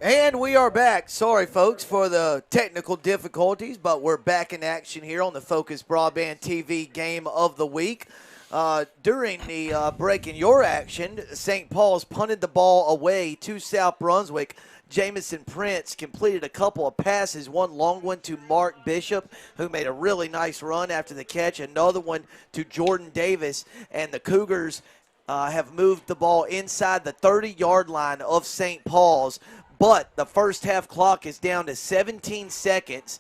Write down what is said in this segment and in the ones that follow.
And we are back. Sorry, folks, for the technical difficulties, but we're back in action here on the FOCUS Broadband TV Game of the Week. During the break in your action, St. Paul's punted the ball away to South Brunswick. Jamison Prince completed a couple of passes, one long one to Mark Bishop, who made a really nice run after the catch, another one to Jordan Davis, and the Cougars have moved the ball inside the 30-yard line of St. Paul's. But the first half clock is down to 17 seconds.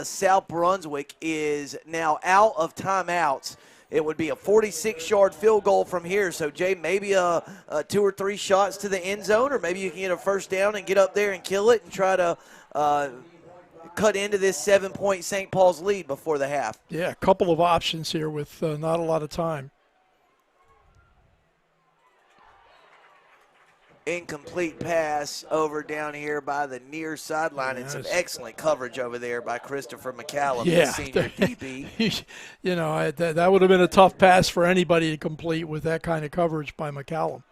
South Brunswick is now out of timeouts. It would be a 46-yard field goal from here. So, Jay, maybe a 2 or 3 shots to the end zone, or maybe you can get a first down and get up there and kill it and try to cut into this 7-point St. Paul's lead before the half. Yeah, a couple of options here with not a lot of time. Incomplete pass over down here by the near sideline, and some excellent coverage over there by Christopher McCallum, the senior DB. You know, that would have been a tough pass for anybody to complete with that kind of coverage by McCallum.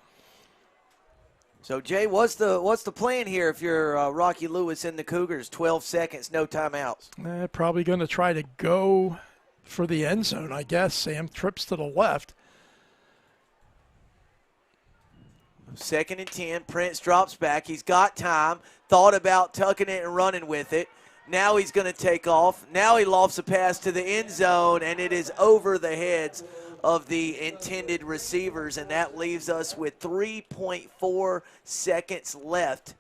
So, Jay, what's the plan here if you're Rocky Lewis and the Cougars? 12 seconds, no timeouts. Probably going to try to go for the end zone, I guess. Sam trips to the left. 2nd and 10, Prince drops back. He's got time, thought about tucking it and running with it. Now he's going to take off. Now he lofts a pass to the end zone, and it is over the heads of the intended receivers, and that leaves us with 3.4 seconds left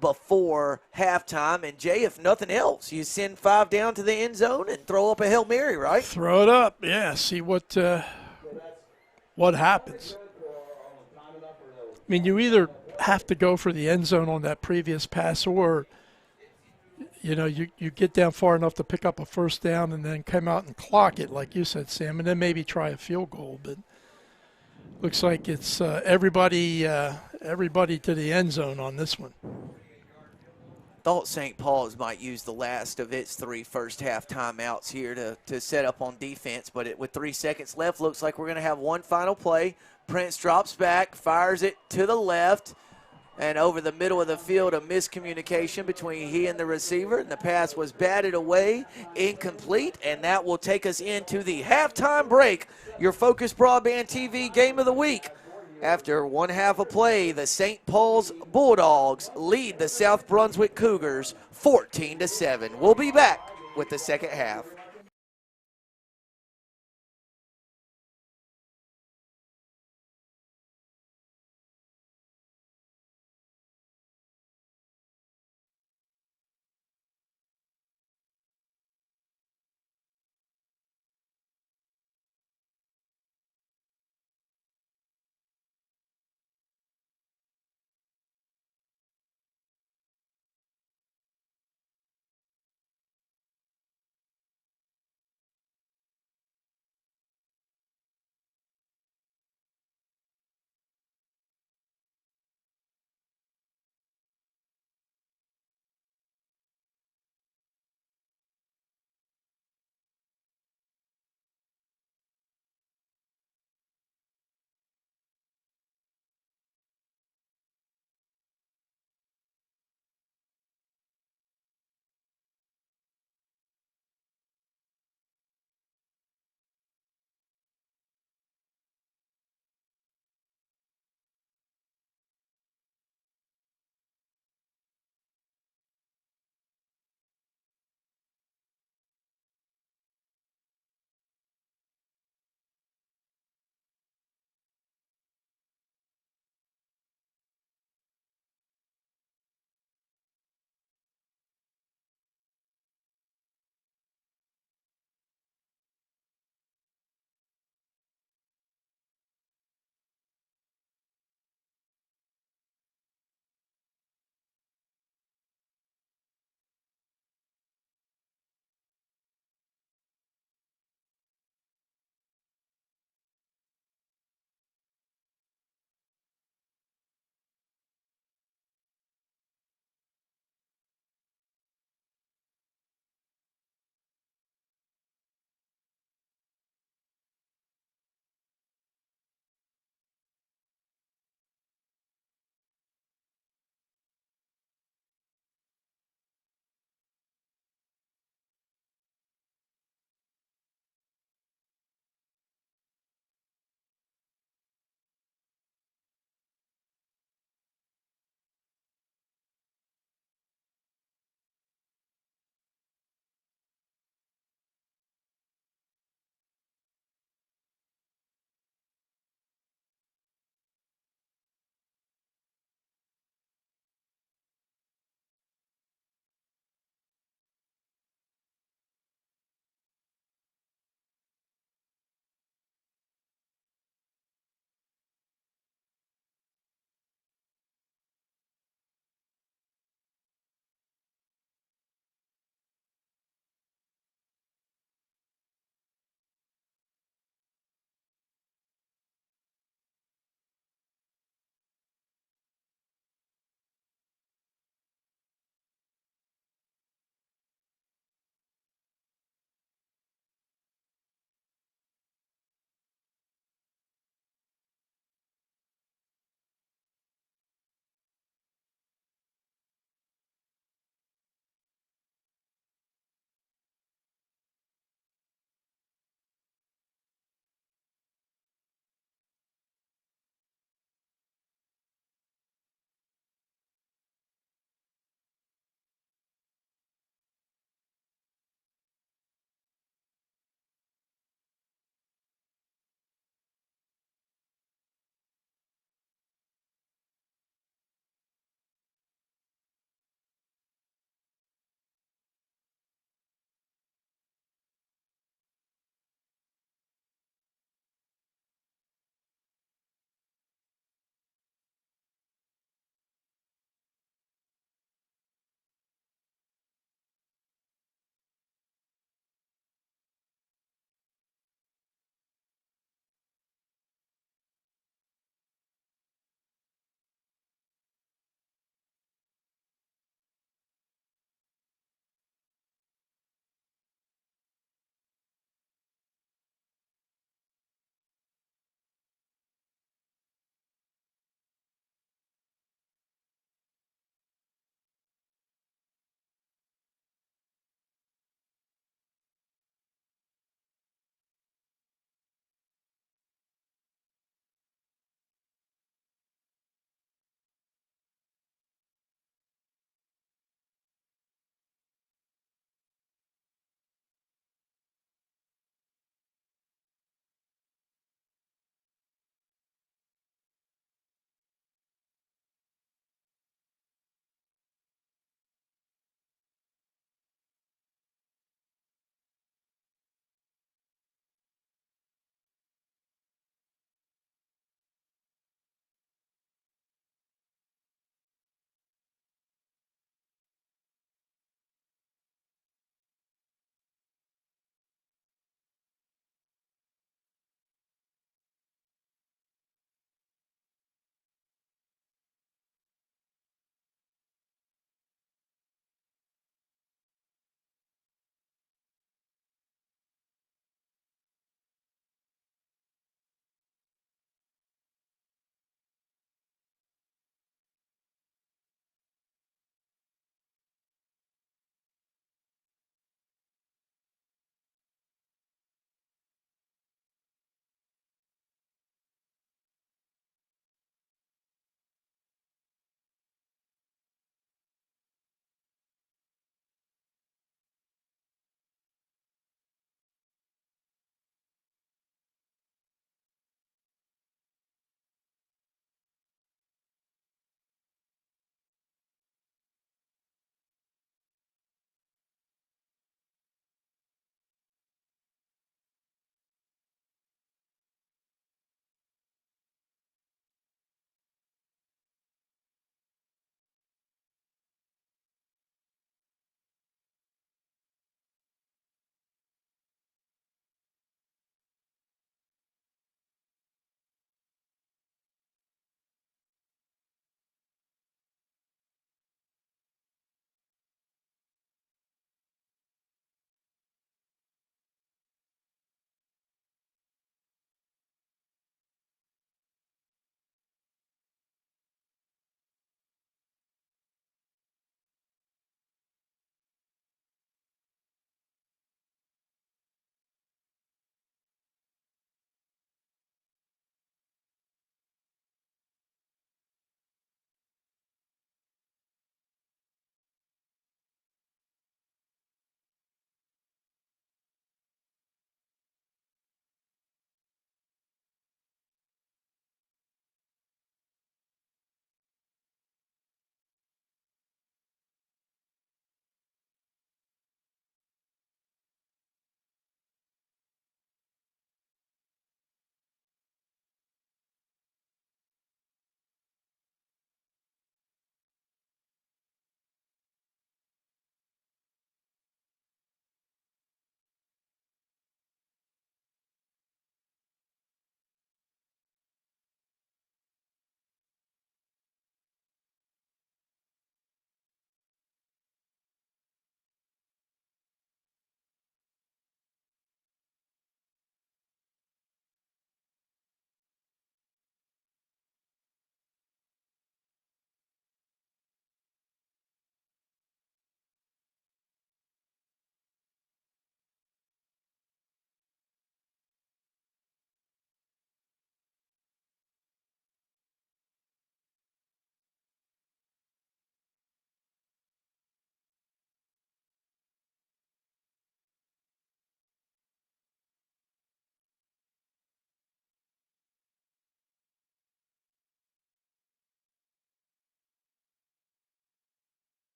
before halftime. And, Jay, if nothing else, you send 5 down to the end zone and throw up a Hail Mary, right? Throw it up, yeah, see what happens. I mean, you either have to go for the end zone on that previous pass, or, you know, you get down far enough to pick up a first down and then come out and clock it, like you said, Sam, and then maybe try a field goal. But looks like it's everybody to the end zone on this one. Thought St. Paul's might use the last of its 3 first-half timeouts here to set up on defense, but with 3 seconds left, looks like we're going to have one final play. Prince drops back, fires it to the left, and over the middle of the field, a miscommunication between he and the receiver, and the pass was batted away, incomplete, and that will take us into the halftime break, your FOCUS Broadband TV Game of the Week. After one half of play, the St. Paul's Bulldogs lead the South Brunswick Cougars 14-7. We'll be back with the second half.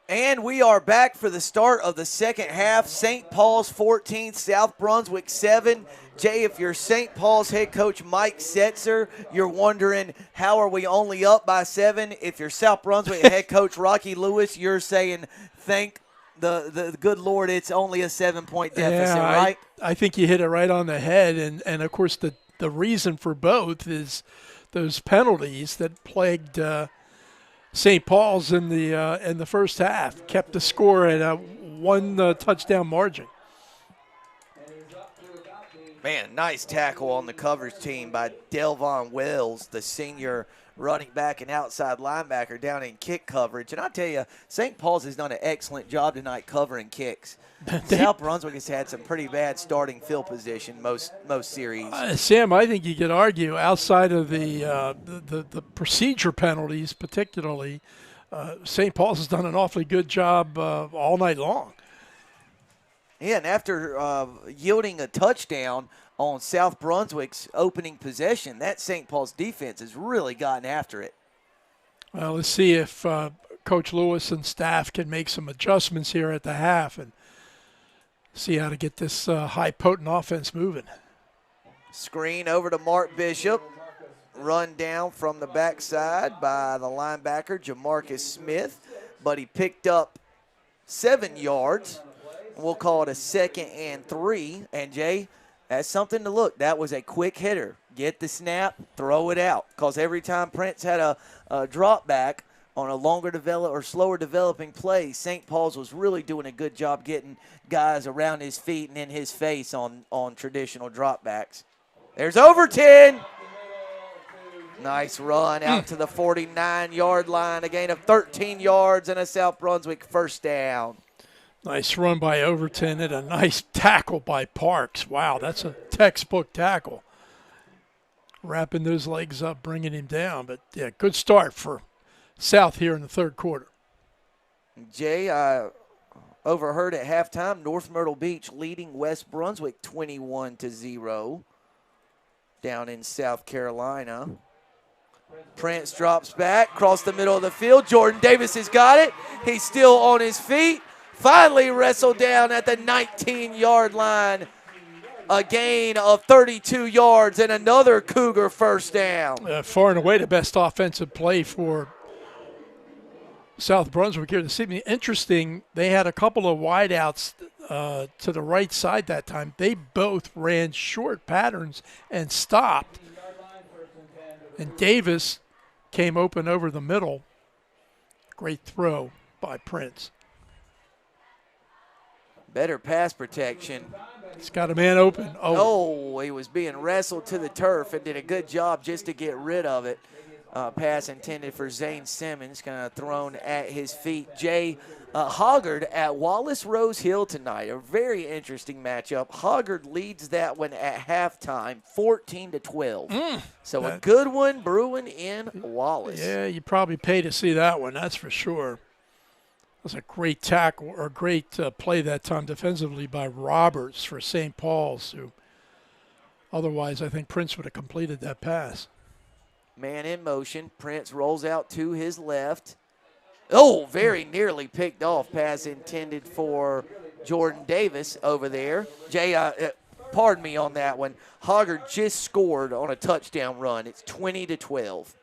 And we are back for the start of the second half. St. Paul's 14, South Brunswick 7. Jay, if you're St. Paul's head coach Mike Setzer, you're wondering, how are we only up by 7? If you're South Brunswick head coach Rocky Lewis, you're saying, thank the good Lord, it's only a 7-point deficit, right? I think you hit it right on the head. And of course, the reason for both is those penalties that plagued St. Paul's in the first half, kept the score at a one touchdown margin. Man, nice tackle on the coverage team by Delvon Wells, the senior running back and outside linebacker down in kick coverage. And I'll tell you, St. Paul's has done an excellent job tonight covering kicks. South Brunswick has had some pretty bad starting field position most series. Sam, I think you could argue outside of the procedure penalties particularly, St. Paul's has done an awfully good job all night long. Yeah, and after yielding a touchdown on South Brunswick's opening possession, that St. Paul's defense has really gotten after it. Well, let's see if Coach Lewis and staff can make some adjustments here at the half and see how to get this high potent offense moving. Screen over to Mark Bishop. Run down from the backside by the linebacker, Jamarcus Smith. But he picked up 7 yards. We'll call it a 2nd and 3. And, Jay, that's something to look. That was a quick hitter. Get the snap, throw it out. Because every time Prince had a drop back on a longer or slower developing play, St. Paul's was really doing a good job getting guys around his feet and in his face on traditional drop backs. There's Overton. Nice run out to the 49-yard line. A gain of 13 yards and a South Brunswick first down. Nice run by Overton and a nice tackle by Parks. Wow, that's a textbook tackle. Wrapping those legs up, bringing him down. But, yeah, good start for South here in the third quarter. Jay, I overheard at halftime, North Myrtle Beach leading West Brunswick 21-0 down in South Carolina. Prince drops back, across the middle of the field. Jordan Davis has got it. He's still on his feet. Finally wrestled down at the 19-yard line. A gain of 32 yards and another Cougar first down. Far and away the best offensive play for South Brunswick here this evening. Interesting, they had a couple of wideouts to the right side that time. They both ran short patterns and stopped. And Davis came open over the middle. Great throw by Prince. Better pass protection. He's got a man open. Oh, he was being wrestled to the turf and did a good job just to get rid of it. Pass intended for Zane Simmons, kind of thrown at his feet. Jay Hoggard at Wallace Rose Hill tonight. A very interesting matchup. Hoggard leads that one at halftime, 14-12. So a good one brewing in Wallace. Yeah, you probably pay to see that one, that's for sure. That was a great tackle or great play that time defensively by Roberts for St. Paul's, who otherwise I think Prince would have completed that pass. Man in motion. Prince rolls out to his left. Oh, very nearly picked off. Pass intended for Jordan Davis over there. Jay, pardon me on that one. Hoggard just scored on a touchdown run. It's 20-12.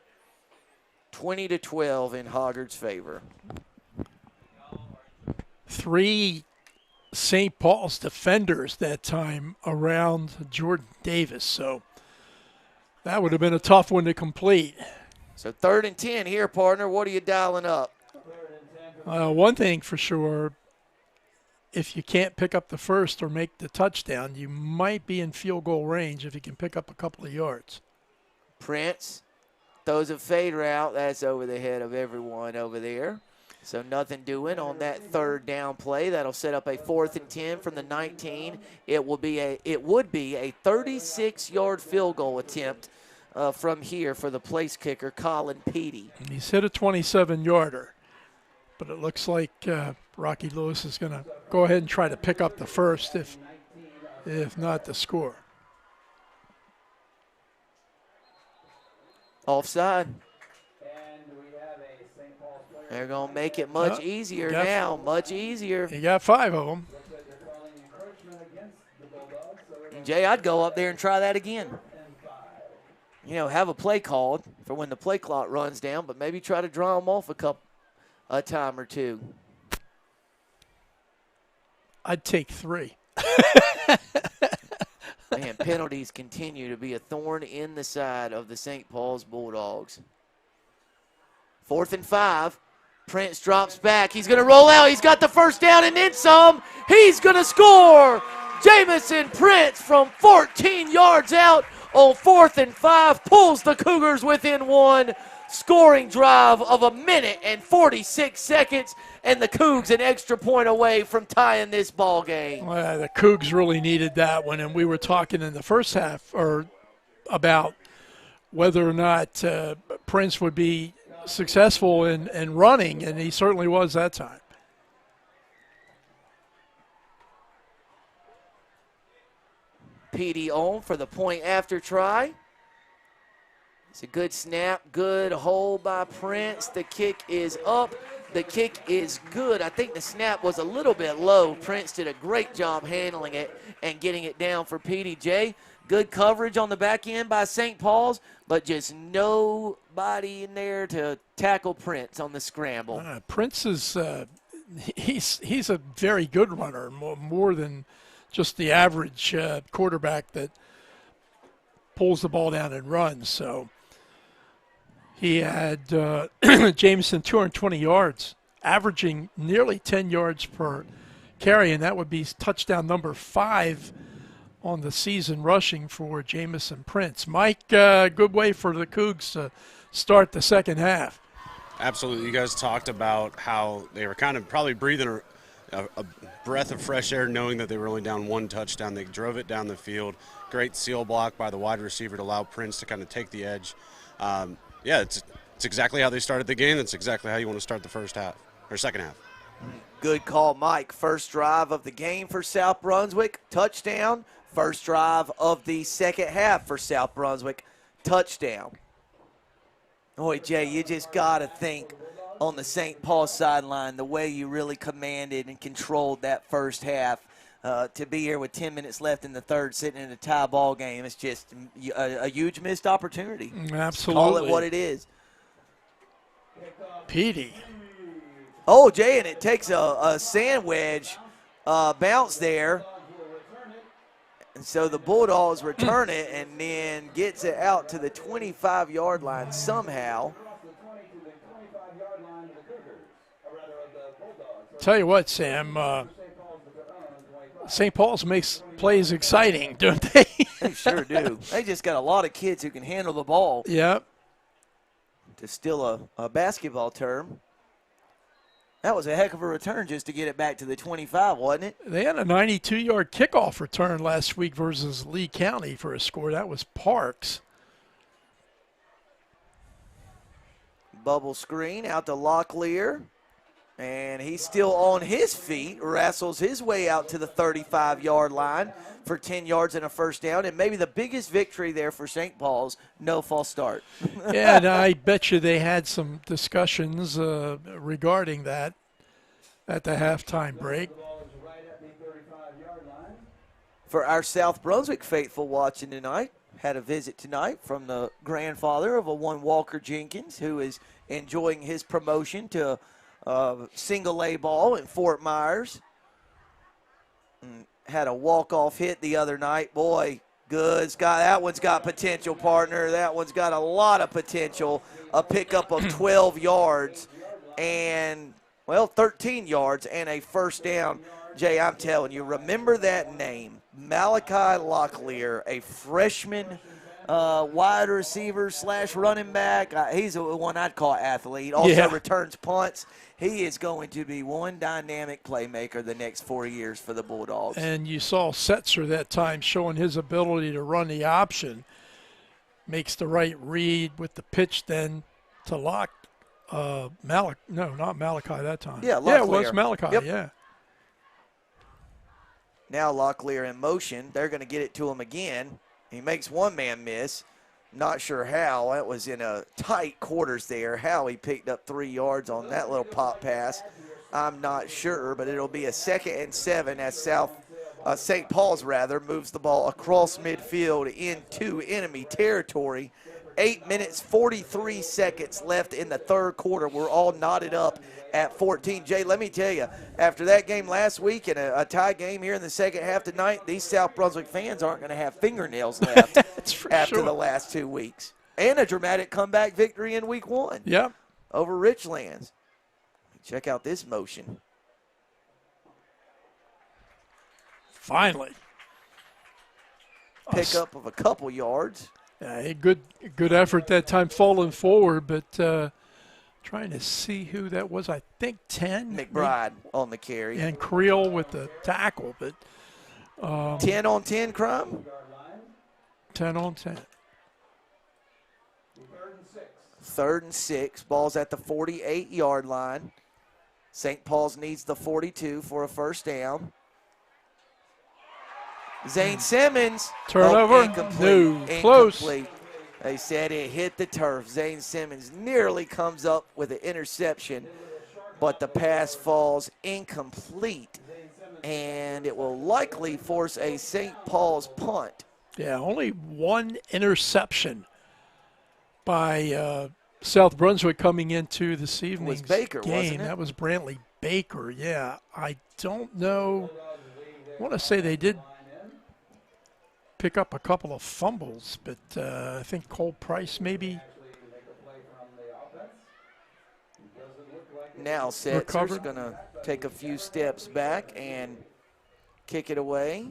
20-12 in Hoggard's favor. 3 St. Paul's defenders that time around Jordan Davis, so that would have been a tough one to complete. So 3rd and 10 here, partner. What are you dialing up? One thing for sure, if you can't pick up the first or make the touchdown, you might be in field goal range if you can pick up a couple of yards. Prince throws a fade route. That's over the head of everyone over there. So nothing doing on that 3rd down play. That'll set up a 4th and 10 from the 19. It would be a 36-yard field goal attempt from here for the place kicker, Colin Peaty. He's hit a 27-yarder, but it looks like Rocky Lewis is going to go ahead and try to pick up the first, if not the score. Offside. They're going to make it much easier now, much easier. You got 5 of them. Jay, I'd go up there and try that again. You know, have a play called for when the play clock runs down, but maybe try to draw them off a time or two. I'd take 3. Man, penalties continue to be a thorn in the side of the St. Paul's Bulldogs. 4th and 5. Prince drops back. He's going to roll out. He's got the first down and then some. He's going to score. Jamison Prince from 14 yards out on 4th and 5 pulls the Cougars within 1. Scoring drive of 1 minute and 46 seconds, and the Cougs an extra point away from tying this ball game. Well, the Cougs really needed that one, and we were talking in the first half about whether or not Prince would be successful in running, and he certainly was that time. PD on for the point after try. It's a good snap, good hold by Prince. The kick is up. The kick is good. I think the snap was a little bit low. Prince did a great job handling it and getting it down for PDJ. Good coverage on the back end by St. Paul's, but just nobody in there to tackle Prince on the scramble. Prince is he's a very good runner, more than just the average quarterback that pulls the ball down and runs. So he had Jameson 220 yards, averaging nearly 10 yards per carry, and that would be touchdown number 5 on the season rushing for Jamison Prince. Mike, good way for the Cougs to start the second half. Absolutely. You guys talked about how they were kind of probably breathing a breath of fresh air knowing that they were only down 1 touchdown. They drove it down the field. Great seal block by the wide receiver to allow Prince to kind of take the edge. Yeah, it's exactly how they started the game. That's exactly how you want to start the first half or second half. Good call, Mike. First drive of the game for South Brunswick, touchdown. First drive of the second half for South Brunswick, touchdown. Boy, Jay, you just got to think on the St. Paul sideline, the way you really commanded and controlled that first half. To be here with 10 minutes left in the third, sitting in a tie ball game, it's just a huge missed opportunity. Absolutely. Call it what it is. Petey. Oh, Jay, and it takes a sand wedge bounce there. And so the Bulldogs return it and then gets it out to the 25-yard line somehow. Tell you what, Sam, St. Paul's makes plays exciting, don't they? They sure do. They just got a lot of kids who can handle the ball. Yep. To steal a basketball term. That was a heck of a return just to get it back to the 25, wasn't it? They had a 92-yard kickoff return last week versus Lee County for a score. That was Parks. Bubble screen out to Locklear. And he's still on his feet, wrestles his way out to the 35-yard line for 10 yards and a first down. And maybe the biggest victory there for St. Paul's, no false start. Yeah, and I bet you they had some discussions regarding that at the halftime break. For our South Brunswick faithful watching tonight, had a visit tonight from the grandfather of a one Walker Jenkins, who is enjoying his promotion to single A ball in Fort Myers. And had a walk-off hit the other night. Boy, good. That one's got potential, partner. That one's got a lot of potential. A pickup of 12 yards and, well, 13 yards and a first down. Jay, I'm telling you, remember that name, Malachi Locklear, a freshman wide receiver / running back. He's the one I'd call athlete. Also returns punts. He is going to be one dynamic playmaker the next 4 years for the Bulldogs. And you saw Setzer that time showing his ability to run the option. Makes the right read with the pitch then to lock not Malachi that time. Yeah, Locklear. Yeah, it was Malachi, yep. Yeah. Now Locklear in motion. They're going to get it to him again. He makes one man miss. Not sure how. That was in a tight quarters there. How he picked up 3 yards on that little pop pass, I'm not sure, but it'll be a 2nd and 7 as St. Paul's moves the ball across midfield into enemy territory. 8 minutes, 43 seconds left in the third quarter. We're all knotted up at 14. Jay, let me tell you, after that game last week and a tie game here in the second half tonight, these South Brunswick fans aren't going to have fingernails left after the last 2 weeks. And a dramatic comeback victory in week 1 over Richlands. Check out this motion. Finally. Pickup of a couple yards. A good effort that time falling forward, but trying to see who that was. I think 10. McBride on the carry. And Creel with the tackle. But 10 on 10, Crum? 10 on 10. 3rd and 6. Ball's at the 48-yard line. St. Paul's needs the 42 for a first down. Zane Simmons. Turnover? Incomplete. Close. They said it hit the turf. Zane Simmons nearly comes up with an interception, but the pass falls incomplete, and it will likely force a St. Paul's punt. Yeah, only one interception by South Brunswick coming into this evening's Baker, game. wasn't it? That was Brantley Baker, yeah. I don't know. I want to say they did pick up a couple of fumbles, but I think Cole Price maybe now Setzer's going to take a few steps back and kick it away.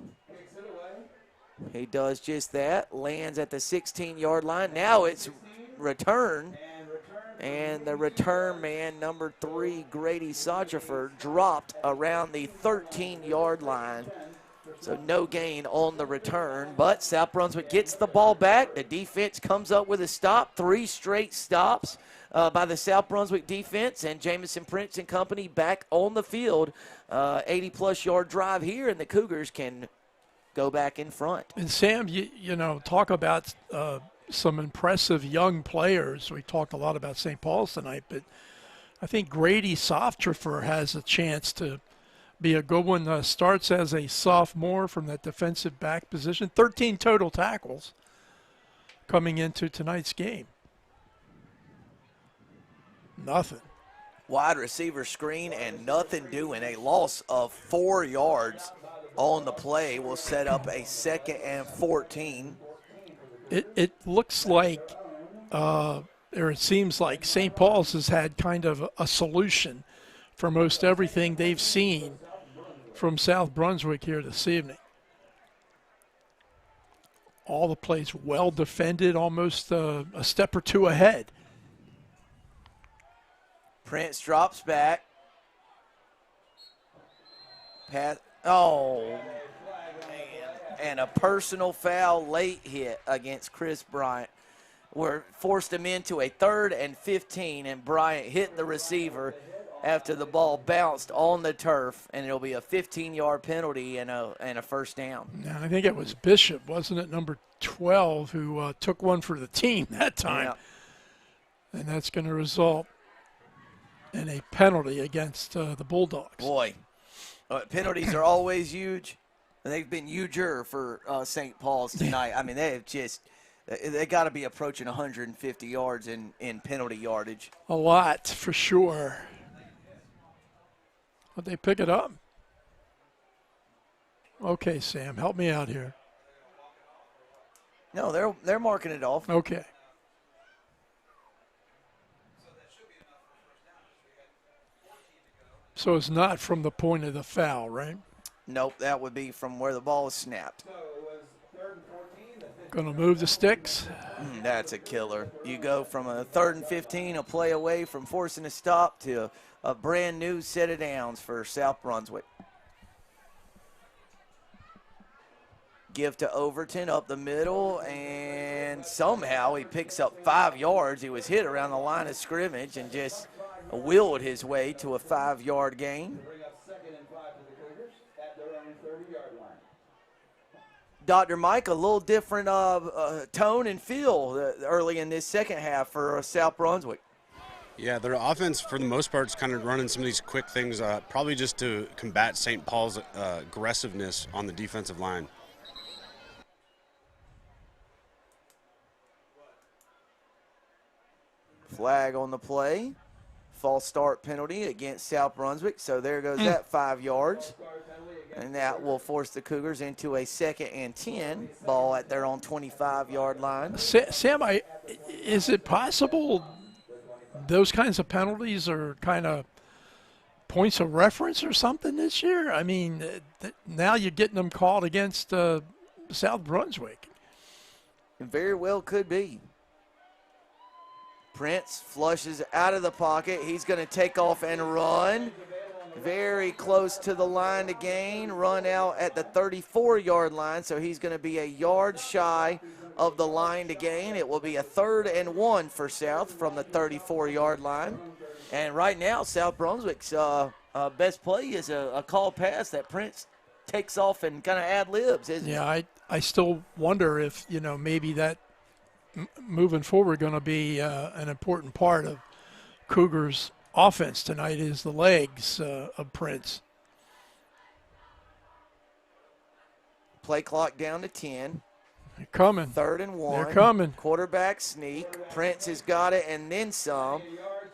He does just that, lands at the 16-yard line. Now it's return, and the return man, number 3, Grady Sotrifer, dropped around the 13-yard line. So no gain on the return, but South Brunswick gets the ball back. The defense comes up with a stop, 3 straight stops by the South Brunswick defense, and Jamison Prince and company back on the field. 80-plus yard drive here, and the Cougars can go back in front. And Sam, you know, talk about some impressive young players. We talked a lot about St. Paul's tonight, but I think Grady Sotrifer has a chance to be a good one. Starts as a sophomore from that defensive back position. 13 total tackles coming into tonight's game. Nothing. Wide receiver screen and nothing doing. A loss of 4 yards on the play will set up a 2nd and 14. It looks like, or it seems like St. Paul's has had kind of a solution for most everything they've seen from South Brunswick here this evening. All the plays well defended, almost a step or two ahead. Prince drops back. Pass. Oh, man. And a personal foul late hit against Chris Bryant. Forced him into a 3rd and 15, and Bryant hit the receiver after the ball bounced on the turf, and it'll be a 15-yard penalty and a first down. Now, I think it was Bishop, wasn't it, number 12, who took one for the team that time. Yeah. And that's going to result in a penalty against the Bulldogs. Boy, penalties are always huge. They've been huger for St. Paul's tonight. Yeah. I mean, they got to be approaching 150 yards in penalty yardage. A lot, for sure. But they pick it up. Okay, Sam, help me out here. No, they're marking it off. Okay. So it's not from the point of the foul, right? Nope, that would be from where the ball was snapped. Going to move the sticks. That's a killer. You go from a 3rd and 15, a play away from forcing a stop, to a brand new set of downs for South Brunswick. Give to Overton up the middle, and somehow he picks up 5 yards. He was hit around the line of scrimmage and just wheeled his way to a 5-yard gain. Dr. Mike, a little different tone and feel early in this second half for South Brunswick. Yeah, their offense, for the most part, is kind of running some of these quick things, probably just to combat St. Paul's aggressiveness on the defensive line. Flag on the play. False start penalty against South Brunswick. So there goes that 5 yards. And that will force the Cougars into a 2nd and 10. Ball at their own 25-yard line. Sam, is it possible those kinds of penalties are kind of points of reference or something this year? I mean, now you're getting them called against South Brunswick. It very well could be. Prince flushes out of the pocket. He's going to take off and run. Very close to the line to gain. Run out at the 34-yard line, so he's going to be a yard shy of the line to gain. It will be a 3rd and 1 for South from the 34-yard line. And right now, South Brunswick's best play is a call pass that Prince takes off and kind of ad-libs. Yeah, I still wonder if, maybe that moving forward going to be an important part of Cougars' offense tonight is the legs of Prince. Play clock down to 10. They're coming. 3rd and 1. They're coming. Quarterback sneak. Prince has got it and then some.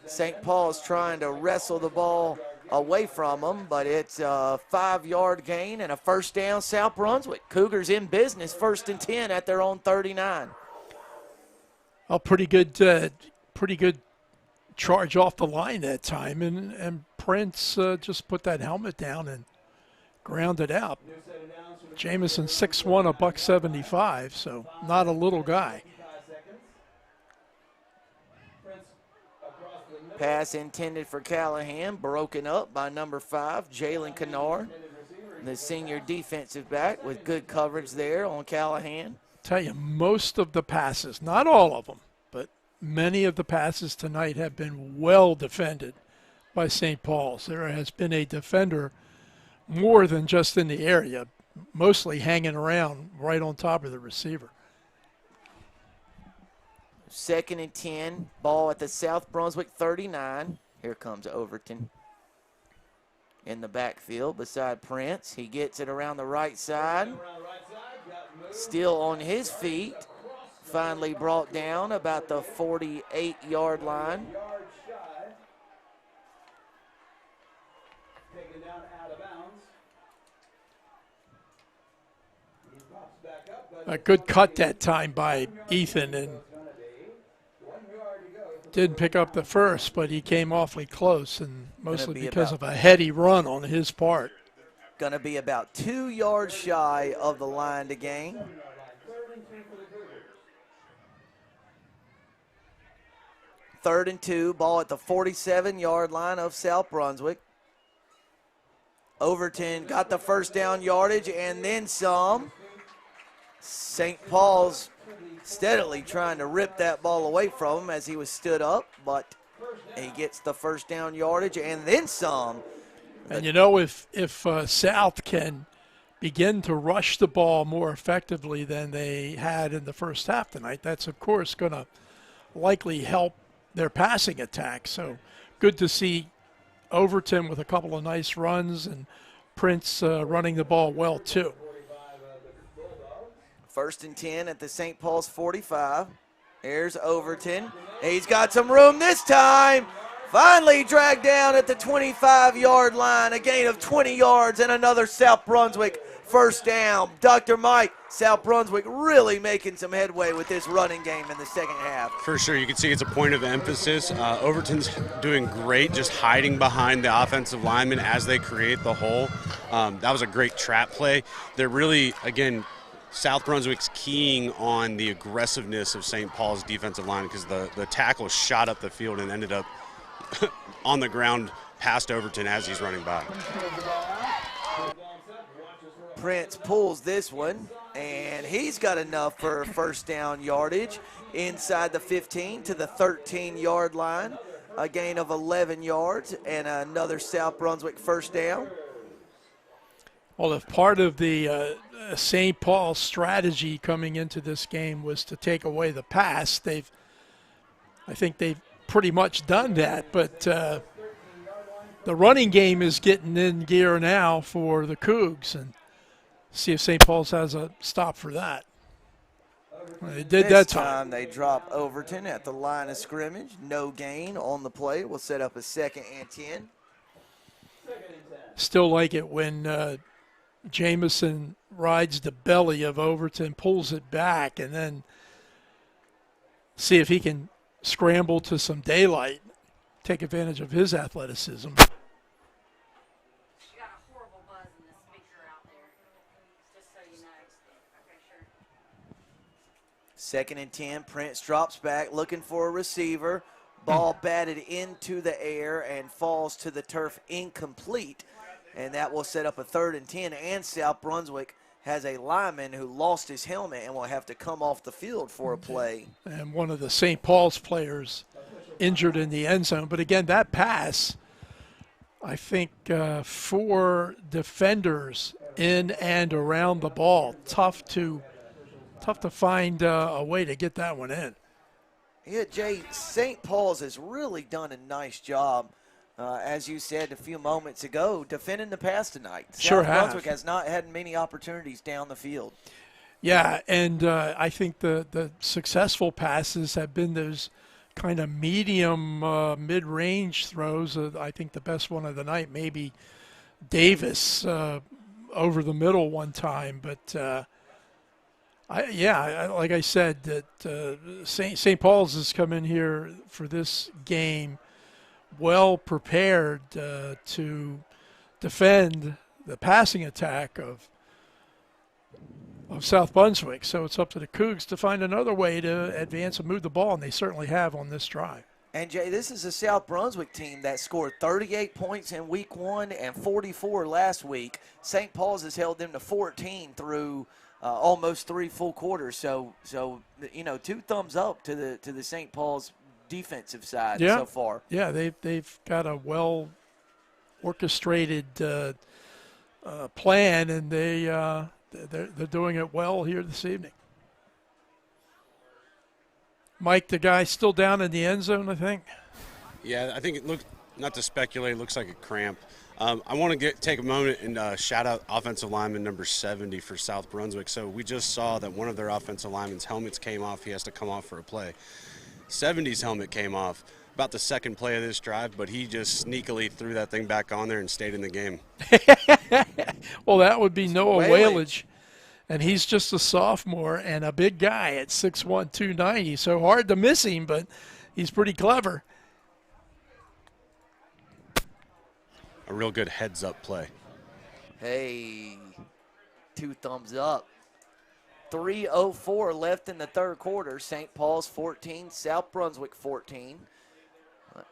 St. Paul's trying to wrestle the ball away from them, but it's a 5-yard gain and a first down South Brunswick. Cougars in business, 1st and 10 at their own 39. A pretty good charge off the line that time, and Prince just put that helmet down and grounded out. Jamison 6'1", $175, so not a little guy. Pass intended for Callahan, broken up by number 5, Jalen Kennard, the senior defensive back, with good coverage there on Callahan. Tell you, most of the passes, not all of them, but many of the passes tonight have been well defended by St. Paul's. There has been a defender more than just in the area, mostly hanging around right on top of the receiver. 2nd and 10, ball at the South Brunswick 39. Here comes Overton in the backfield beside Prince. He gets it around the right side. Still on his feet. Finally brought down about the 48-yard line. A good cut that time by Ethan, and didn't pick up the first, but he came awfully close, and mostly because of a heady run on his part. Going to be about 2 yards shy of the line to gain. Third and 2, ball at the 47-yard line of South Brunswick. Overton got the first down yardage and then some. St. Paul's steadily trying to rip that ball away from him as he was stood up, but he gets the first down yardage and then some. And if South can begin to rush the ball more effectively than they had in the first half tonight, that's of course going to likely help their passing attack. So good to see Overton with a couple of nice runs and Prince running the ball well too. 1st and 10 at the St. Paul's 45. Here's Overton. He's got some room this time. Finally dragged down at the 25-yard line. A gain of 20 yards and another South Brunswick first down. Dr. Mike, South Brunswick really making some headway with this running game in the second half. For sure, you can see it's a point of emphasis. Overton's doing great, just hiding behind the offensive linemen as they create the hole. That was a great trap play. They're really, again, South Brunswick's keying on the aggressiveness of St. Paul's defensive line because the tackle shot up the field and ended up on the ground past Overton as he's running by. Prince pulls this one, and he's got enough for first down yardage inside the 15 to the 13-yard line. A gain of 11 yards and another South Brunswick first down. Well, if part of the St. Paul strategy coming into this game was to take away the pass, I think they've pretty much done that. But the running game is getting in gear now for the Cougs, and see if St. Paul's has a stop for that. They did this that time. They drop Overton at the line of scrimmage. No gain on the play. We'll set up a 2nd and 10. Still like it when Jamison rides the belly of Overton, pulls it back, and then see if he can scramble to some daylight, take advantage of his athleticism. Second and 10, Prince drops back, looking for a receiver. Ball batted into the air and falls to the turf incomplete. And that will set up a 3rd and 10. And South Brunswick has a lineman who lost his helmet and will have to come off the field for a play. And one of the St. Paul's players injured in the end zone. But again, that pass, I think 4 defenders in and around the ball. Tough to find a way to get that one in. Yeah, Jay, St. Paul's has really done a nice job, as you said a few moments ago, defending the pass tonight. Sure South Brunswick has not had many opportunities down the field. Yeah, and I think the successful passes have been those kind of medium, mid-range throws. I think the best one of the night, maybe Davis over the middle one time, but like I said, that St. Paul's has come in here for this game well prepared to defend the passing attack of South Brunswick. So it's up to the Cougs to find another way to advance and move the ball, and they certainly have on this drive. And, Jay, this is a South Brunswick team that scored 38 points in week 1 and 44 last week. St. Paul's has held them to 14 through almost 3 full quarters. So 2 thumbs up to the St. Paul's defensive side so far. Yeah, they've got a well orchestrated plan, and they're doing it well here this evening. Mike, the guy still down in the end zone, I think. Yeah, I think it looks, not to speculate, it looks like a cramp. I want to take a moment and shout out offensive lineman number 70 for South Brunswick. So we just saw that one of their offensive linemen's helmets came off. He has to come off for a play. 70's helmet came off about the 2nd play of this drive, but he just sneakily threw that thing back on there and stayed in the game. Well, that would be Noah Whalage. And he's just a sophomore and a big guy at 6'1", 290. So hard to miss him, but he's pretty clever. A real good heads-up play. Hey, 2 thumbs up. 3:04 left in the 3rd quarter. St. Paul's 14, South Brunswick 14.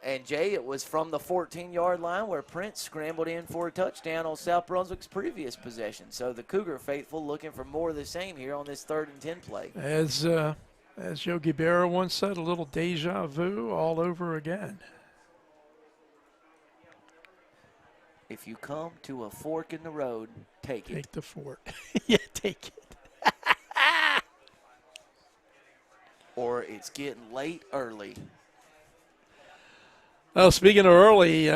And, Jay, it was from the 14-yard line where Prince scrambled in for a touchdown on South Brunswick's previous possession. So the Cougar faithful looking for more of the same here on this 3rd and 10 play. As Yogi Berra once said, a little deja vu all over again. If you come to a fork in the road, take it. Take the fork. Yeah, take it. Or it's getting late early. Well, speaking of early,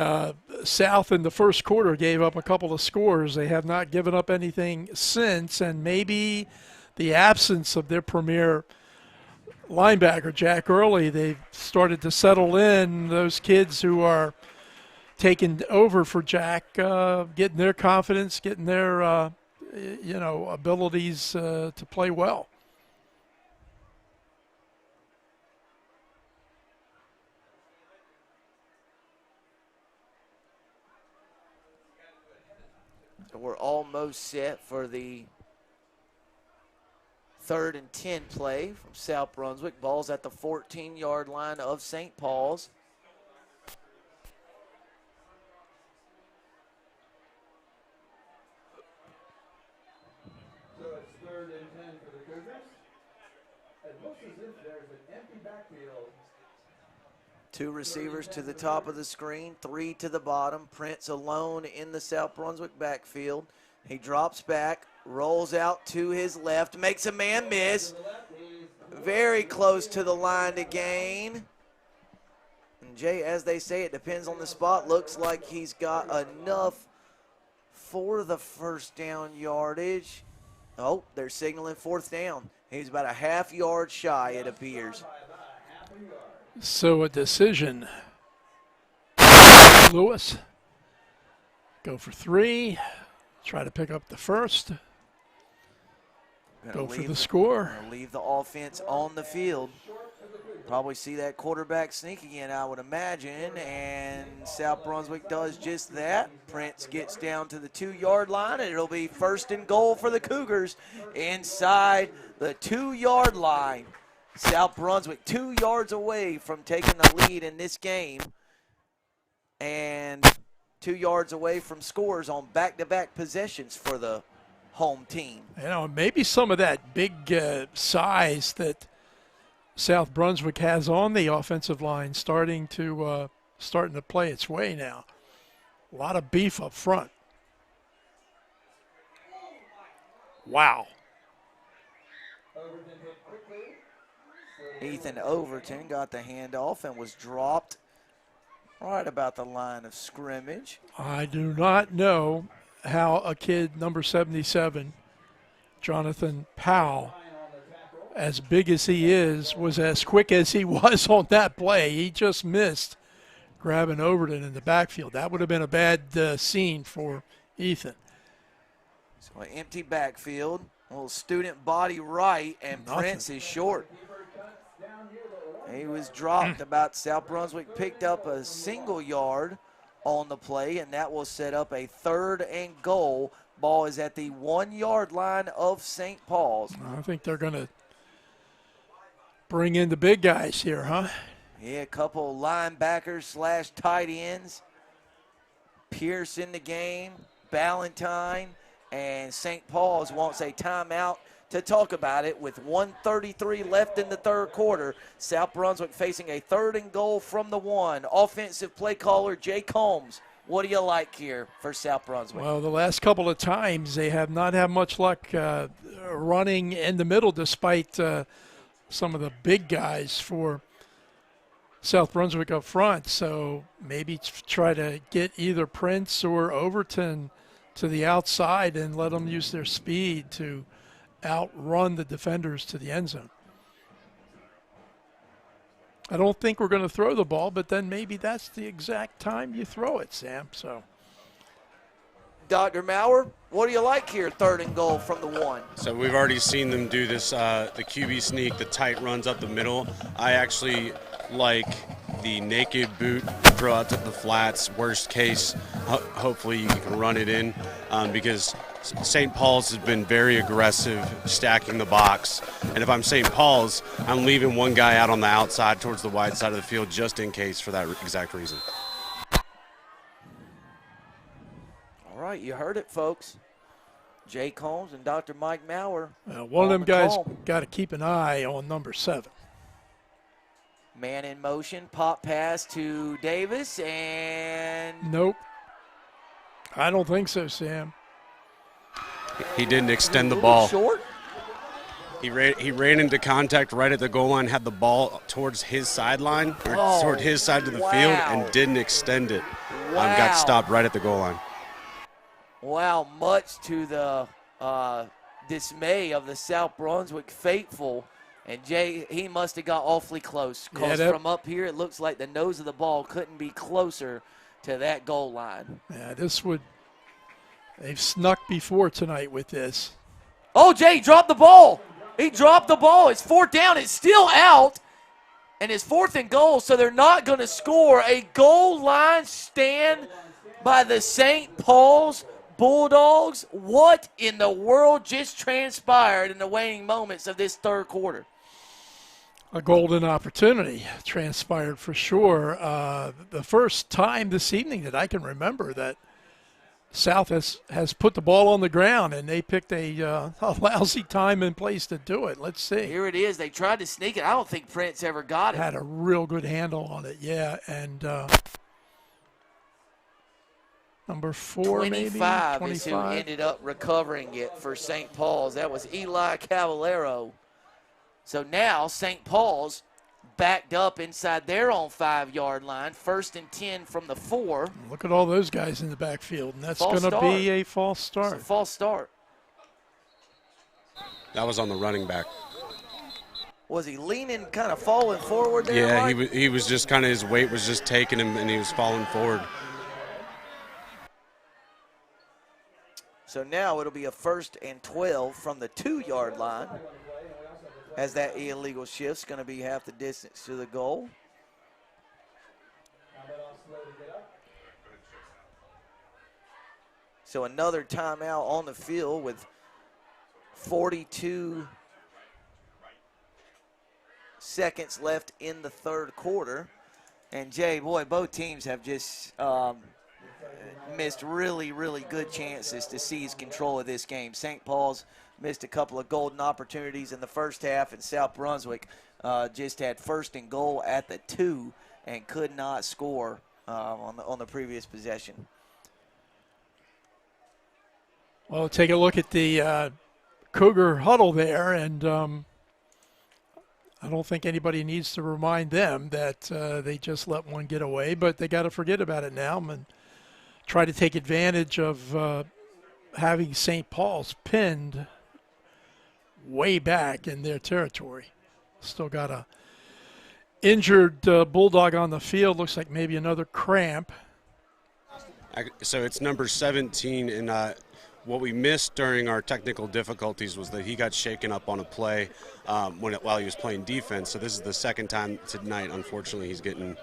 South in the first quarter gave up a couple of scores. They have not given up anything since, and maybe the absence of their premier linebacker, Jack Early, they've started to settle in. Those kids who are taking over for Jack, getting their confidence, getting their, abilities to play well. We're almost set for the 3rd and 10 play from South Brunswick. Ball's at the 14-yard line of St. Paul's. So it's 3rd and 10 for the Cougars. It looks as if there's an empty backfield. 2 receivers to the top of the screen, 3 to the bottom. Prince alone in the South Brunswick backfield. He drops back, rolls out to his left, makes a man miss. Very close to the line to gain. And Jay, as they say, it depends on the spot. Looks like he's got enough for the first down yardage. Oh, they're signaling fourth down. He's about a half yard shy, it appears. So a decision. Lewis, go for 3. Try to pick up the first. Go for the score. Leave the offense on the field. Probably see that quarterback sneak again, I would imagine, and South Brunswick does just that. Prince gets down to the 2-yard line, and it'll be first and goal for the Cougars inside the 2-yard line. South Brunswick 2 yards away from taking the lead in this game, and 2 yards away from scores on back-to-back possessions for the home team. You know, maybe some of that big size that South Brunswick has on the offensive line starting to play its way now. A lot of beef up front. Wow. Ethan Overton got the handoff and was dropped right about the line of scrimmage. I do not know how a kid number 77, Jonathan Powell, as big as he is, was as quick as he was on that play. He just missed grabbing Overton in the backfield. That would have been a bad scene for Ethan. So an empty backfield, a little student body right, and Prince is short. He was dropped about. South Brunswick picked up a single yard on the play, and that will set up a 3rd and goal. Ball is at the 1-yard line of St. Paul's. I think they're going to bring in the big guys here, huh? Yeah, a couple linebackers / tight ends. Pierce in the game, Ballantyne, and St. Paul's wants a timeout to talk about it with 1:33 left in the 3rd quarter. South Brunswick facing a 3rd and goal from the 1. Offensive play caller Jay Combs. What do you like here for South Brunswick? Well, the last couple of times they have not had much luck running in the middle despite some of the big guys for South Brunswick up front. So maybe try to get either Prince or Overton to the outside and let them use their speed to outrun the defenders to the end zone. I don't think we're going to throw the ball, but then maybe that's the exact time you throw it, Sam. So, Dr. Maurer, what do you like here, 3rd and goal from the 1? So we've already seen them do this, the QB sneak, the tight runs up the middle. I actually like the naked boot, throw out to the flats. Worst case, hopefully you can run it in because St. Paul's has been very aggressive stacking the box. And if I'm St. Paul's, I'm leaving one guy out on the outside towards the wide side of the field just in case for that exact reason. All right, you heard it, folks. Jay Combs and Dr. Mike Maurer. One of them guys got to keep an eye on number 7. Man in motion, pop pass to Davis, and nope. I don't think so, Sam. He didn't extend the ball. Short. He ran into contact right at the goal line, had the ball towards his sideline, or toward his side of the field, and didn't extend it. Got stopped right at the goal line. Wow, much to the dismay of the South Brunswick faithful. And Jay, he must have got awfully close because from up here it looks like the nose of the ball couldn't be closer to that goal line. Yeah, they've snuck before tonight with this. Oh, Jay dropped the ball. He dropped the ball. It's 4th down. It's still out. And it's 4th and goal, so they're not going to score. A goal line stand by the St. Paul's Bulldogs. What in the world just transpired in the waning moments of this 3rd quarter? A golden opportunity transpired for sure. The first time this evening that I can remember that South has put the ball on the ground, and they picked a lousy time and place to do it. Let's see. Here it is. They tried to sneak it. I don't think Prince ever got it. Had a real good handle on it, yeah. And Number 4, maybe? 25 is who 25. ended up recovering it for St. Paul's. That was Eli Caballero. So now St. Paul's backed up inside their own 5-yard line, 1st and 10 from the 4. Look at all those guys in the backfield, and that's False going to start. be a false start. It's a false start. That was on the running back. Was he leaning, kind of falling forward there? Yeah, Mike? he was just kind of, his weight was just taking him, and he was falling forward. So now it'll be a 1st and 12 from the 2-yard line, as that illegal shift's going to be half the distance to the goal. So another timeout on the field with 42 seconds left in the 3rd quarter. And Jay, boy, both teams have just missed really, really good chances to seize control of this game. St. Paul's missed a couple of golden opportunities in the first half, and South Brunswick just had 1st and goal at the 2 and could not score on the previous possession. Well, take a look at the Cougar huddle there, and I don't think anybody needs to remind them that they just let one get away, but they got to forget about it now and try to take advantage of having St. Paul's pinned way back in their territory. Still got a injured Bulldog on the field. Looks like maybe another cramp. So it's number 17, and what we missed during our technical difficulties was that he got shaken up on a play while he was playing defense. So this is the 2nd time tonight. Unfortunately, he's getting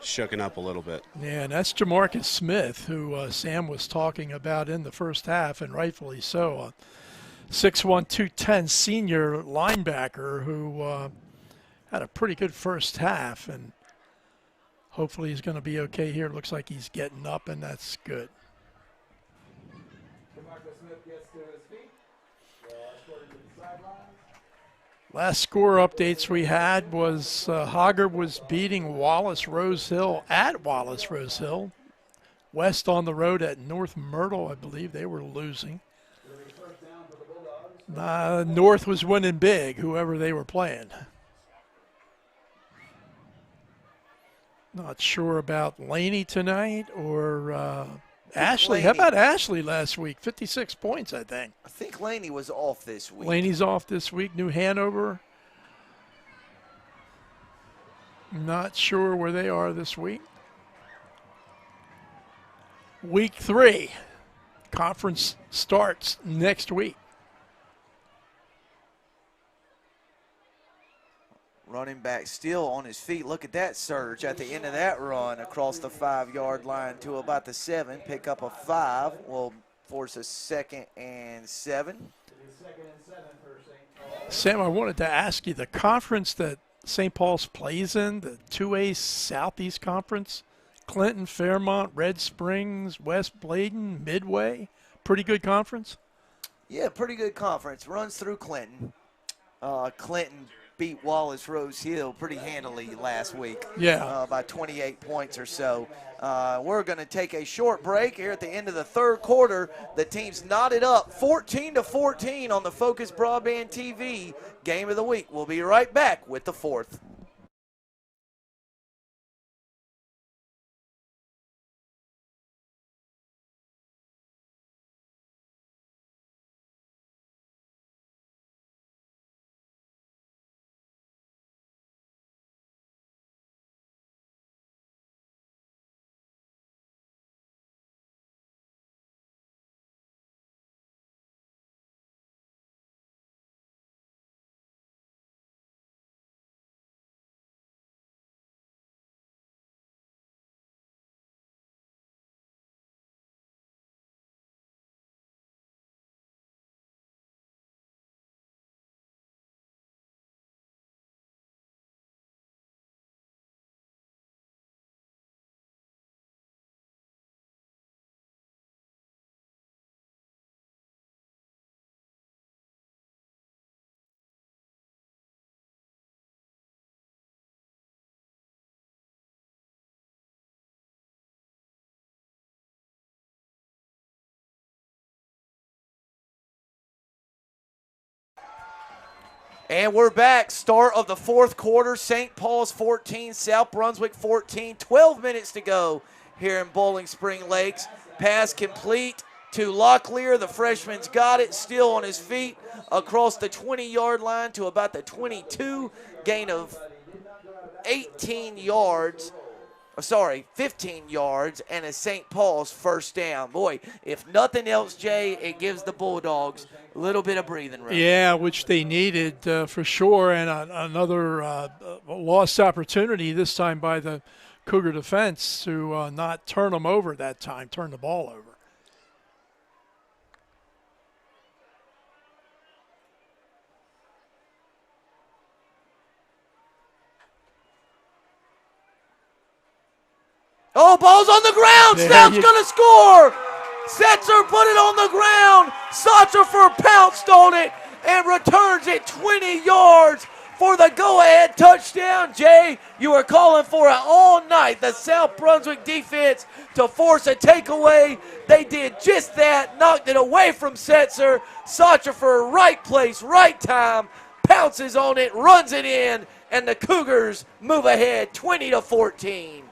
shooken up a little bit. Yeah, and that's Jamarcus Smith, who Sam was talking about in the first half, and rightfully so. 6'1", 210 senior linebacker who had a pretty good first half, and hopefully he's going to be okay here. Looks like he's getting up, and that's good. Last score updates we had was Hogger was beating Wallace Rose Hill at Wallace Rose Hill. West on the road at North Myrtle, I believe they were losing. North was winning big, whoever they were playing. Not sure about Laney tonight or Ashley. How about Ashley last week? 56 points, I think. I think Laney was off this week. Laney's off this week. New Hanover. Not sure where they are this week. Week 3. Conference starts next week. Running back still on his feet. Look at that surge at the end of that run across the 5-yard line to about the 7. Pick up a 5. Will force a 2nd and 7. Sam, I wanted to ask you, the conference that St. Paul's plays in, the 2A Southeast Conference, Clinton, Fairmont, Red Springs, West Bladen, Midway, pretty good conference? Yeah, pretty good conference. Runs through Clinton. Clinton beat Wallace Rose Hill pretty handily last week. Yeah. By 28 points or so. We're going to take a short break here at the end of the 3rd quarter. The team's knotted up 14-14 on the FOCUS Broadband TV Game of the Week. We'll be right back with the 4th. And we're back. Start of the fourth quarter. St. Paul's 14, South Brunswick 14. 12 minutes to go here in Bowling Spring Lakes. Pass complete to Locklear. The freshman's got it, still on his feet, across the 20-yard line to about the 22. Gain of 15 yards, and a St. Paul's first down. Boy, if nothing else, Jay, it gives the Bulldogs a little bit of breathing room. Yeah, which they needed for sure, and another lost opportunity this time by the Cougar defense to not turn them over that time, turn the ball over. Oh, ball's on the ground. South's going to score. Setzer put it on the ground. Sauterfer pounced on it and returns it 20 yards for the go-ahead touchdown. Jay, you were calling for it all night. The South Brunswick defense to force a takeaway. They did just that, knocked it away from Setzer. Sauterfer, right place, right time, pounces on it, runs it in, and the Cougars move ahead 20-14.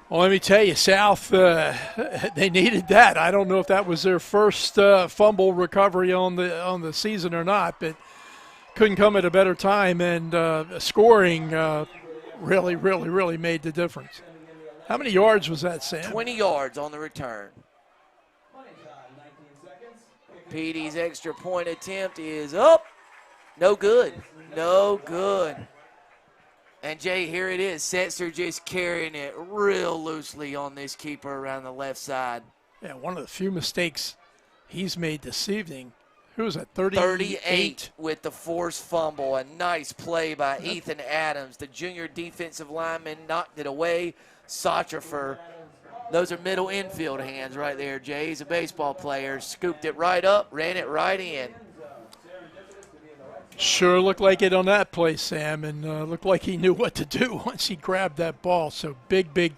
Well, let me tell you, South, they needed that. I don't know if that was their first fumble recovery on the season or not, but couldn't come at a better time, and scoring really made the difference. How many yards was that, Sam? 20 yards on the return. Petey's extra point attempt is up. No good. No good. And, Jay, here it is. Setzer just carrying it real loosely on this keeper around the left side. Yeah, one of the few mistakes he's made this evening. Who was that, 38 with the forced fumble. A nice play by Ethan Adams. The junior defensive lineman knocked it away. Sauterfer, those are middle infield hands right there, Jay. He's a baseball player. Scooped it right up, ran it right in. Sure looked like it on that play, Sam, and looked like he knew what to do once he grabbed that ball. So big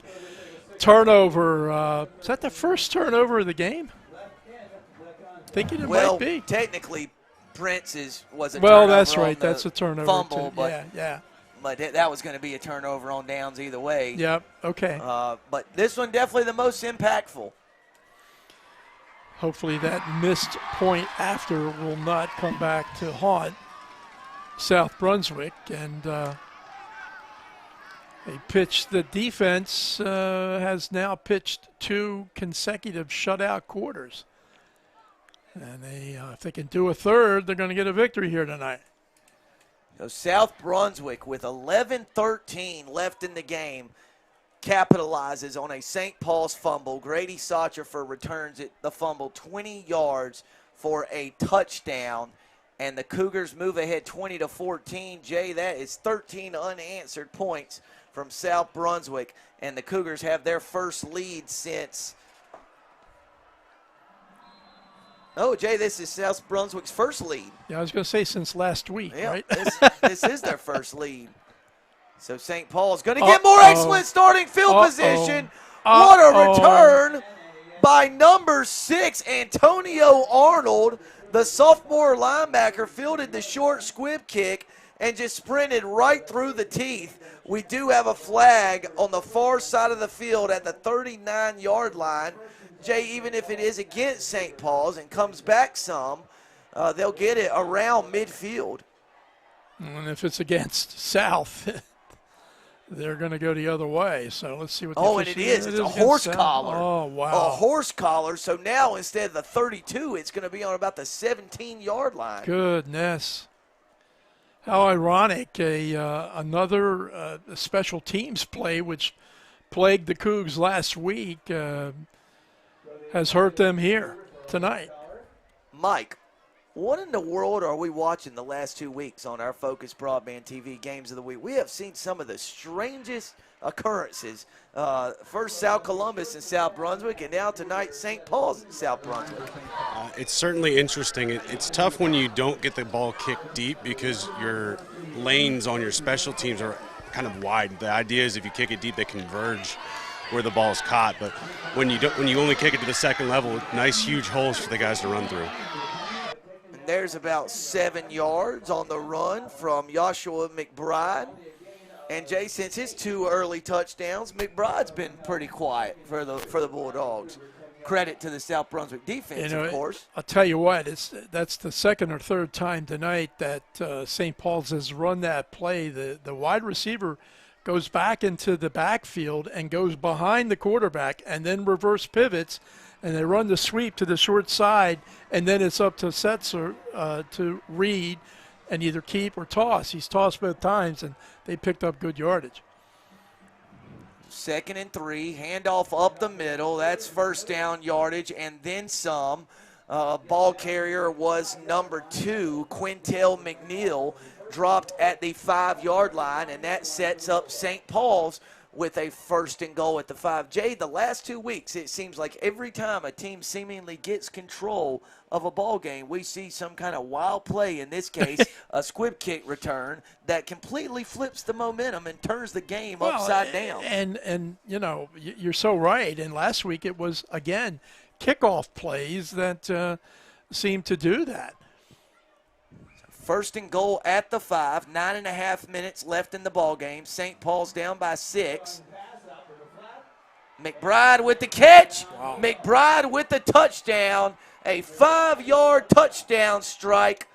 turnover. Is that the first turnover of the game? Thinking it might be. Technically, Prince's was a well, turnover. that's right. That's a turnover fumble, too. But, yeah. But that was going to be a turnover on downs either way. Yep. Okay. But this one definitely the most impactful. Hopefully that missed point after will not come back to haunt South Brunswick, and the defense has now pitched 2 consecutive shutout quarters. And if they can do a third, they're going to get a victory here tonight. So South Brunswick with 11:13 left in the game capitalizes on a St. Paul's fumble. Grady Sauterfer returns the fumble 20 yards for a touchdown. And the Cougars move ahead 20-14. Jay, that is 13 unanswered points from South Brunswick. And the Cougars have their first lead since. Oh, Jay, this is South Brunswick's first lead. Yeah, I was going to say since last week, yeah, right? This is their first lead. So St. Paul's going to get more excellent starting field position. What a return by number 6, Antonio Arnold. The sophomore linebacker fielded the short squib kick and just sprinted right through the teeth. We do have a flag on the far side of the field at the 39-yard line. Jay, even if it is against St. Paul's and comes back some, they'll get it around midfield. And if it's against South, they're going to go the other way. So let's see what the and it is. It's a horse collar. Oh, wow. A horse collar. So now instead of the 32, it's going to be on about the 17-yard line. Goodness. How ironic. Another special teams play, which plagued the Cougs last week, has hurt them here tonight. Mike, what in the world are we watching the last 2 weeks on our FOCUS Broadband TV Games of the Week? We have seen some of the strangest occurrences. First South Columbus and South Brunswick, and now tonight St. Paul's and South Brunswick. It's certainly interesting. It's tough when you don't get the ball kicked deep because your lanes on your special teams are kind of wide. The idea is if you kick it deep, they converge where the ball is caught. But when you only kick it to the second level, nice huge holes for the guys to run through. there's about 7 yards on the run from Joshua McBride. And Jay, since his 2 early touchdowns, McBride's been pretty quiet for the Bulldogs. Credit to the South Brunswick defense, of course. I'll tell you what, that's the second or third time tonight that St. Paul's has run that play. The wide receiver goes back into the backfield and goes behind the quarterback and then reverse pivots, and they run the sweep to the short side, and then it's up to Setzer to read and either keep or toss. He's tossed both times, and they picked up good yardage. 2nd and 3, handoff up the middle. That's first down yardage and then some. Ball carrier was number 2, Quintel McNeil, dropped at the 5-yard line, and that sets up St. Paul's with a 1st and goal at the 5. Jay, the last 2 weeks, it seems like every time a team seemingly gets control of a ball game, we see some kind of wild play, in this case, a squib kick return that completely flips the momentum and turns the game upside down. And you know, you're so right. And last week it was, again, kickoff plays that seemed to do that. 1st and goal at the 5, 9.5 minutes left in the ball game. St. Paul's down by 6. McBride with the catch. Wow. McBride with the touchdown. A 5-yard touchdown strike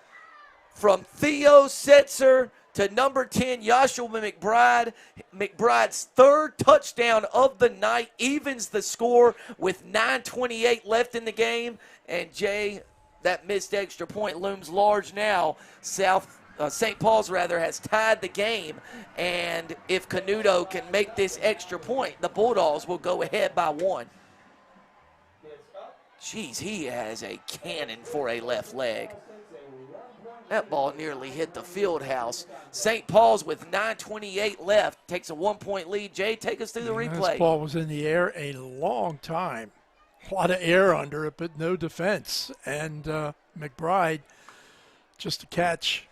from Theo Setzer to number 10, Joshua McBride. McBride's 3rd touchdown of the night evens the score with 9:28 left in the game. And Jay, that missed extra point looms large now. St. Paul's has tied the game, and if Canuto can make this extra point, the Bulldogs will go ahead by 1. Jeez, he has a cannon for a left leg. That ball nearly hit the field house. St. Paul's with 9:28 left takes a 1-point lead. Jay, take us through the replay. This ball was in the air a long time. A lot of air under it, but no defense. And McBride, just a catch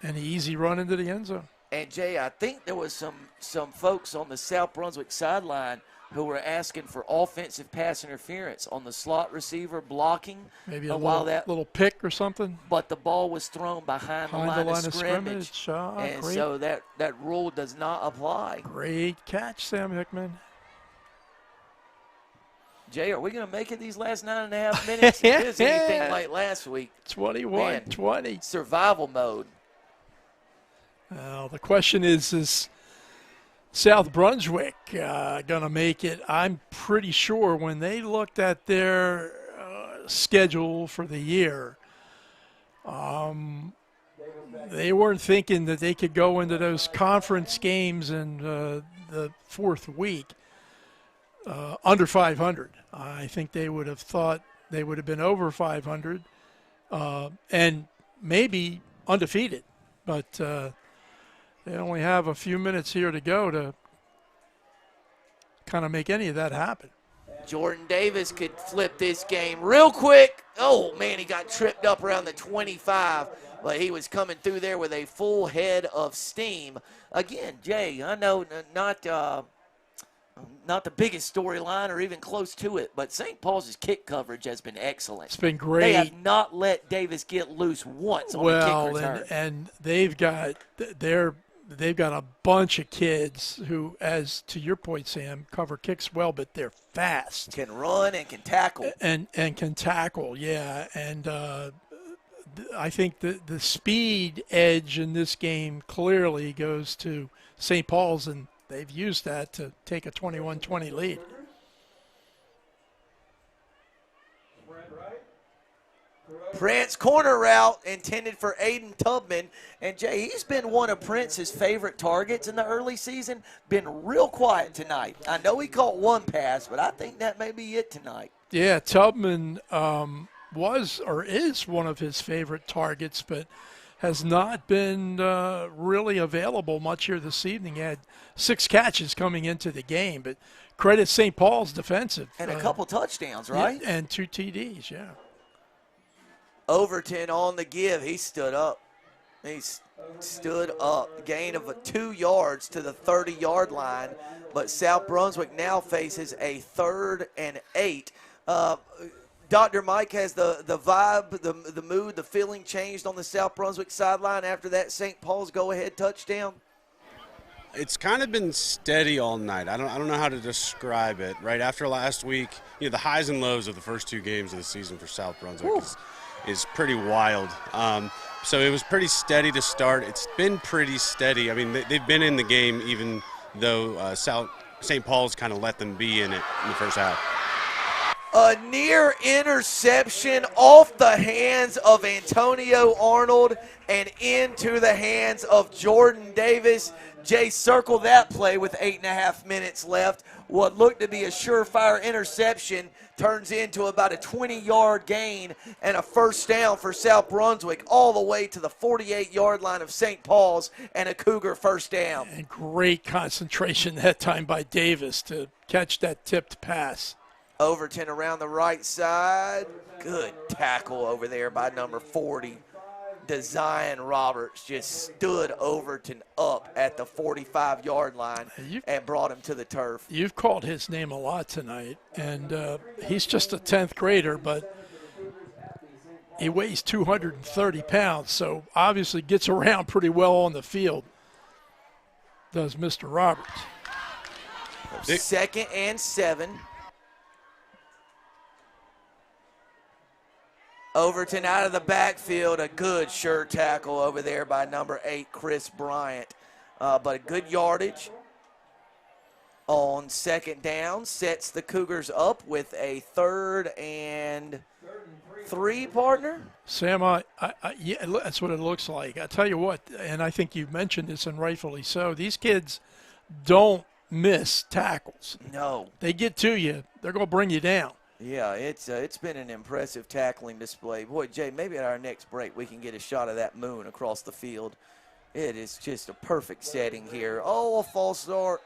and an easy run into the end zone. And, Jay, I think there was some folks on the South Brunswick sideline who were asking for offensive pass interference on the slot receiver blocking. Maybe a little pick or something. But the ball was thrown behind the line of scrimmage. And great. So that rule does not apply. Great catch, Sam Hickman. Jay, are we going to make it these last 9.5 minutes? It is anything like last week. 21-20. Survival mode. Well, the question is South Brunswick going to make it? I'm pretty sure when they looked at their schedule for the year, they weren't thinking that they could go into those conference games in the 4th week under 500. I think they would have thought they would have been over 500 and maybe undefeated. But they only have a few minutes here to go to kind of make any of that happen. Jordan Davis could flip this game real quick. Oh, man, he got tripped up around the 25, but he was coming through there with a full head of steam. Again, Jay, I know not the biggest storyline or even close to it, but St. Paul's kick coverage has been excellent. It's been great. They have not let Davis get loose once on the kick return. And they've got a bunch of kids who, as to your point, Sam, cover kicks well, but they're fast. Can run and can tackle. And can tackle, yeah. And I think the speed edge in this game clearly goes to St. Paul's, and they've used that to take a 21-20 lead. Prince corner route intended for Aiden Tubman. And, Jay, he's been one of Prince's favorite targets in the early season. Been real quiet tonight. I know he caught one pass, but I think that may be it tonight. Yeah, Tubman was or is one of his favorite targets, but has not been really available much here this evening. He had 6 catches coming into the game, but credit St. Paul's defensive. And a couple touchdowns, right? Yeah, and 2 TDs, yeah. Overton on the give. He stood up. He stood up. Gain of 2 yards to the 30-yard line. But South Brunswick now faces a 3rd and 8. Dr. Mike, has the vibe, the mood, the feeling changed on the South Brunswick sideline after that St. Paul's go-ahead touchdown? It's kind of been steady all night. I don't know how to describe it. Right after last week, the highs and lows of the first 2 games of the season for South Brunswick is pretty wild. So it was pretty steady to start. It's been pretty steady. I mean, they've been in the game even though St. Paul's kind of let them be in it in the first half. A near interception off the hands of Antonio Arnold and into the hands of Jordan Davis. Jay, circle that play with 8.5 minutes left. What looked to be a surefire interception turns into about a 20-yard gain and a first down for South Brunswick all the way to the 48-yard line of St. Paul's and a Cougar first down. And great concentration that time by Davis to catch that tipped pass. Overton around the right side. Good tackle over there by number 40. Dezion Roberts just stood Overton up at the 45-yard line and brought him to the turf. You've called his name a lot tonight, and he's just a 10th grader, but he weighs 230 pounds, so obviously gets around pretty well on the field, does Mr. Roberts. 2nd and 7. Overton out of the backfield, a good sure tackle over there by number 8, Chris Bryant. But a good yardage on 2nd down, sets the Cougars up with a 3rd and 3, partner. Sam, yeah, that's what it looks like. I tell you what, and I think you mentioned this, and rightfully so, these kids don't miss tackles. No. They get to you, they're going to bring you down. Yeah, it's been an impressive tackling display. Boy, Jay, maybe at our next break we can get a shot of that moon across the field. It is just a perfect setting here. Oh, a false start.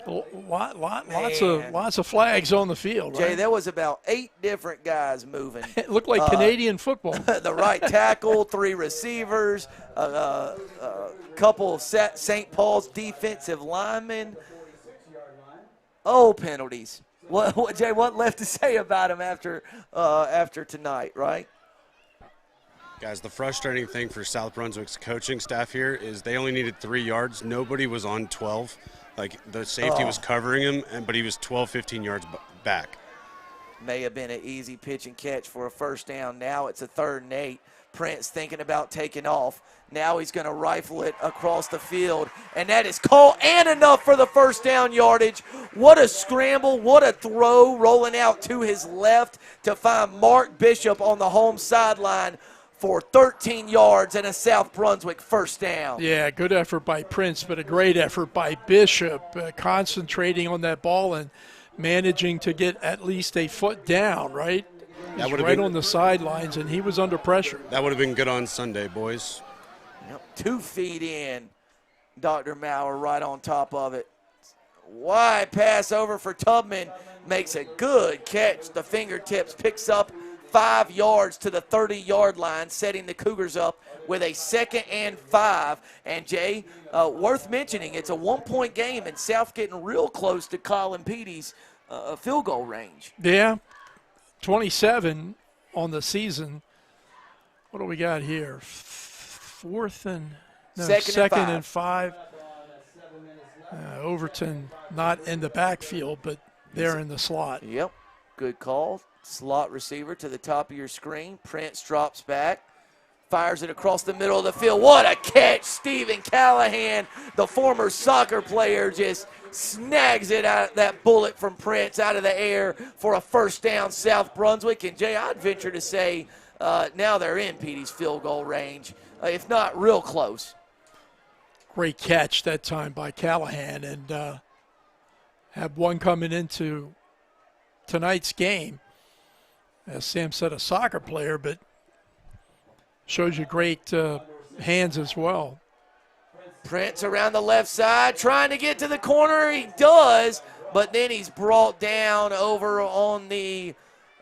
Lots of flags on the field, right? Jay, there was about 8 different guys moving. It looked like Canadian football. The right tackle, 3 receivers, a couple of St. Paul's defensive linemen. Oh, penalties. What Jay, what left to say about him after tonight, right? Guys, the frustrating thing for South Brunswick's coaching staff here is they only needed 3 yards. Nobody was on 12. Like, the safety was covering him, but he was 12, 15 yards back. May have been an easy pitch and catch for a first down. Now it's a 3rd and 8. Prince thinking about taking off. Now he's going to rifle it across the field, and that is caught and enough for the first down yardage. What a scramble, what a throw, rolling out to his left to find Mark Bishop on the home sideline for 13 yards and a South Brunswick first down. Yeah, good effort by Prince, but a great effort by Bishop, concentrating on that ball and managing to get at least a foot down, right? That would have right on the sidelines, and he was under pressure. That would have been good on Sunday, boys. Yep, 2 feet in. Dr. Maurer right on top of it. Wide pass over for Tubman. Makes a good catch. The fingertips picks up 5 yards to the 30-yard line, setting the Cougars up with a 2nd and 5. And, Jay, worth mentioning, it's a 1-point game, and South getting real close to Colin Petey's field goal range. Yeah. 27 on the season. What do we got here? Second and 5. Overton not in the backfield, but they're in the slot. Yep, good call. Slot receiver to the top of your screen. Prince drops back, fires it across the middle of the field. What a catch! Stephen Callahan, the former soccer player, just snags it out, that bullet from Prince out of the air for a first down, South Brunswick. And Jay, I'd venture to say now they're in Petey's field goal range, if not real close. Great catch that time by Callahan, and have one coming into tonight's game. As Sam said, a soccer player, but shows you great hands as well. Prince around the left side, trying to get to the corner. He does, but then he's brought down over on the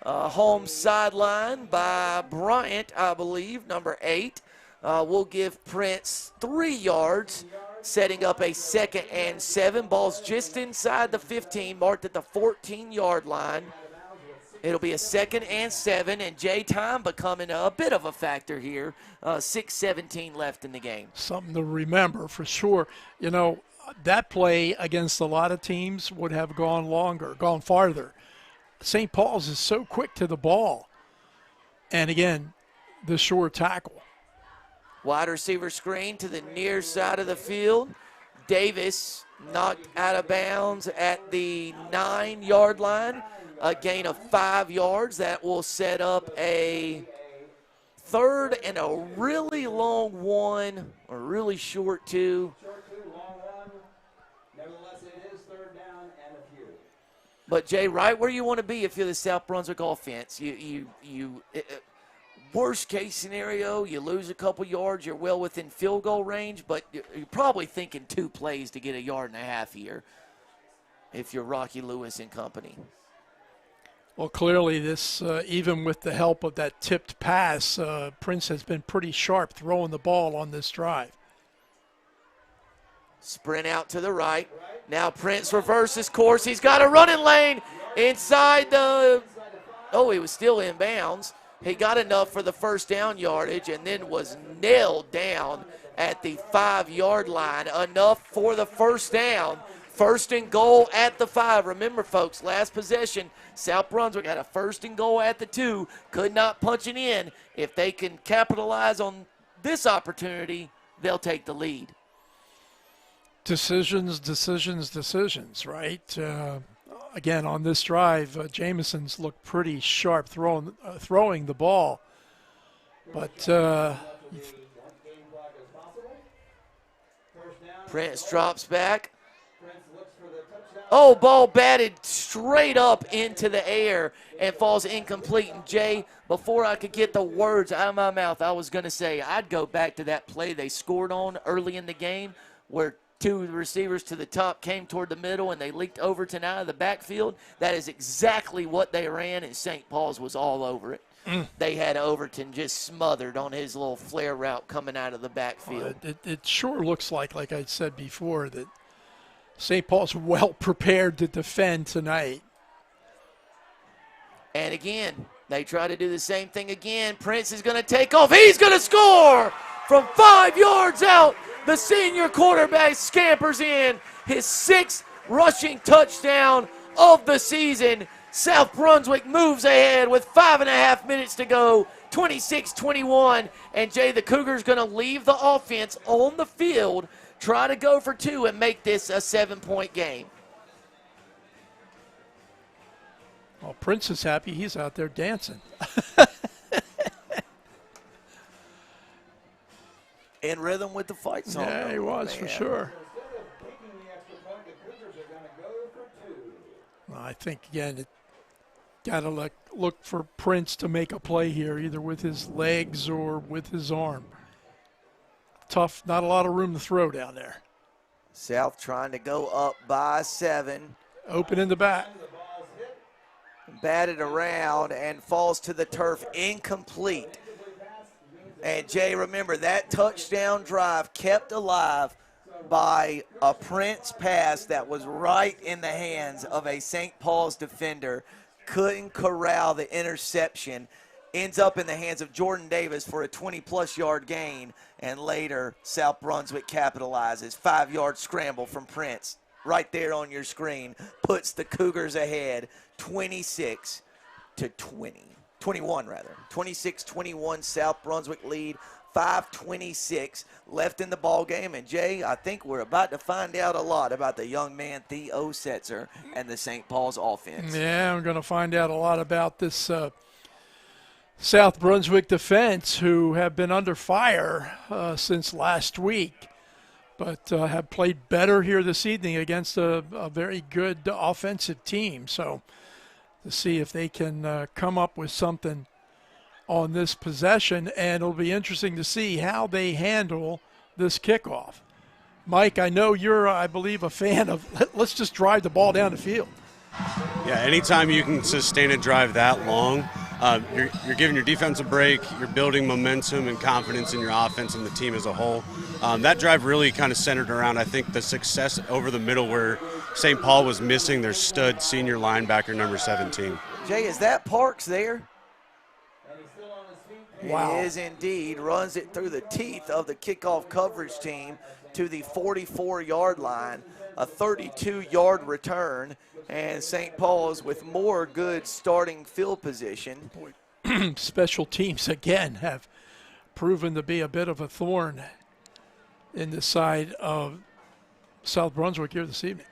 home sideline by Bryant, I believe, number 8. We'll give Prince 3 yards, setting up a 2nd and 7. Ball's just inside the 15, marked at the 14-yard line. It'll be a 2nd and 7, and Jay, time becoming a bit of a factor here. 6:17 left in the game. Something to remember for sure. You know, that play against a lot of teams would have gone longer, gone farther. St. Paul's is so quick to the ball. And again, the short tackle. Wide receiver screen to the near side of the field. Davis knocked out of bounds at the 9-yard line. A gain of 5 yards. That will set up a 3rd and a really long 1, or really short 2. Short 2, long 1. Nevertheless, it is 3rd down and a few. But Jay, right where you want to be if you're the South Brunswick offense. Worst case scenario, you lose a couple yards, you're well within field goal range, but you're probably thinking 2 plays to get a 1.5 yards here if you're Rocky Lewis and company. Well, clearly this, even with the help of that tipped pass, Prince has been pretty sharp throwing the ball on this drive. Sprint out to the right. Now Prince reverses course. He's got a running lane inside the, he was still in bounds. He got enough for the 1st down yardage and then was nailed down at the 5-yard line. Enough for the 1st down. 1st and goal at the 5. Remember, folks, last possession, South Brunswick had a 1st and goal at the 2. Could not punch it in. If they can capitalize on this opportunity, they'll take the lead. Decisions, right? Again, on this drive, Jameson's looked pretty sharp throwing the ball. But Prince drops back. Ball batted straight up into the air and falls incomplete. And Jay, before I could get the words out of my mouth, I was going to say I'd go back to that play they scored on early in the game where 2 receivers to the top came toward the middle and they leaked Overton out of the backfield. That is exactly what they ran, and St. Paul's was all over it. They had Overton just smothered on his little flare route coming out of the backfield. It sure looks like I said before, that St. Paul's well prepared to defend tonight. And again, they try to do the same thing again. Prince is going to take off. He's going to score from 5 yards out. The senior quarterback scampers in his 6th rushing touchdown of the season. South Brunswick moves ahead with 5.5 minutes to go, 26-21. And Jay, the Cougars going to leave the offense on the field, try to go for 2 and make this a 7-point game. Well, Prince is happy. He's out there dancing. In rhythm with the fight song. Yeah, he was, for sure. Well, I think, again, it got to look for Prince to make a play here, either with his legs or with his arm. Tough, not a lot of room to throw down there. South trying to go up by 7. Open in the back. Batted around and falls to the turf, incomplete. And Jay, remember, that touchdown drive kept alive by a Prince pass that was right in the hands of a St. Paul's defender. Couldn't corral the interception. Ends up in the hands of Jordan Davis for a 20-plus yard gain. And later, South Brunswick capitalizes. 5-yard scramble from Prince. Right there on your screen. Puts the Cougars ahead 26-20. 21 rather. 26-21 South Brunswick lead. 5:26 left in the ball game. And Jay, I think we're about to find out a lot about the young man Theo Setzer and the St. Paul's offense. Yeah, we're going to find out a lot about this South Brunswick defense, who have been under fire since last week, but have played better here this evening against a very good offensive team. So to see if they can come up with something on this possession, and it'll be interesting to see how they handle this kickoff. Mike, I know you're, I believe, a fan of let's just drive the ball down the field. Yeah, anytime you can sustain a drive that long, you're giving your defense a break, you're building momentum and confidence in your offense and the team as a whole. That drive really kind of centered around, I think, the success over the middle where St. Paul was missing their stud senior linebacker, number 17. Jay, is that Parks there? And he's still on his feet. Wow. It is indeed. Runs it through the teeth of the kickoff coverage team to the 44-yard line. A 32-yard return. And St. Paul's with more good starting field position. Special teams, again, have proven to be a bit of a thorn in the side of South Brunswick here this evening.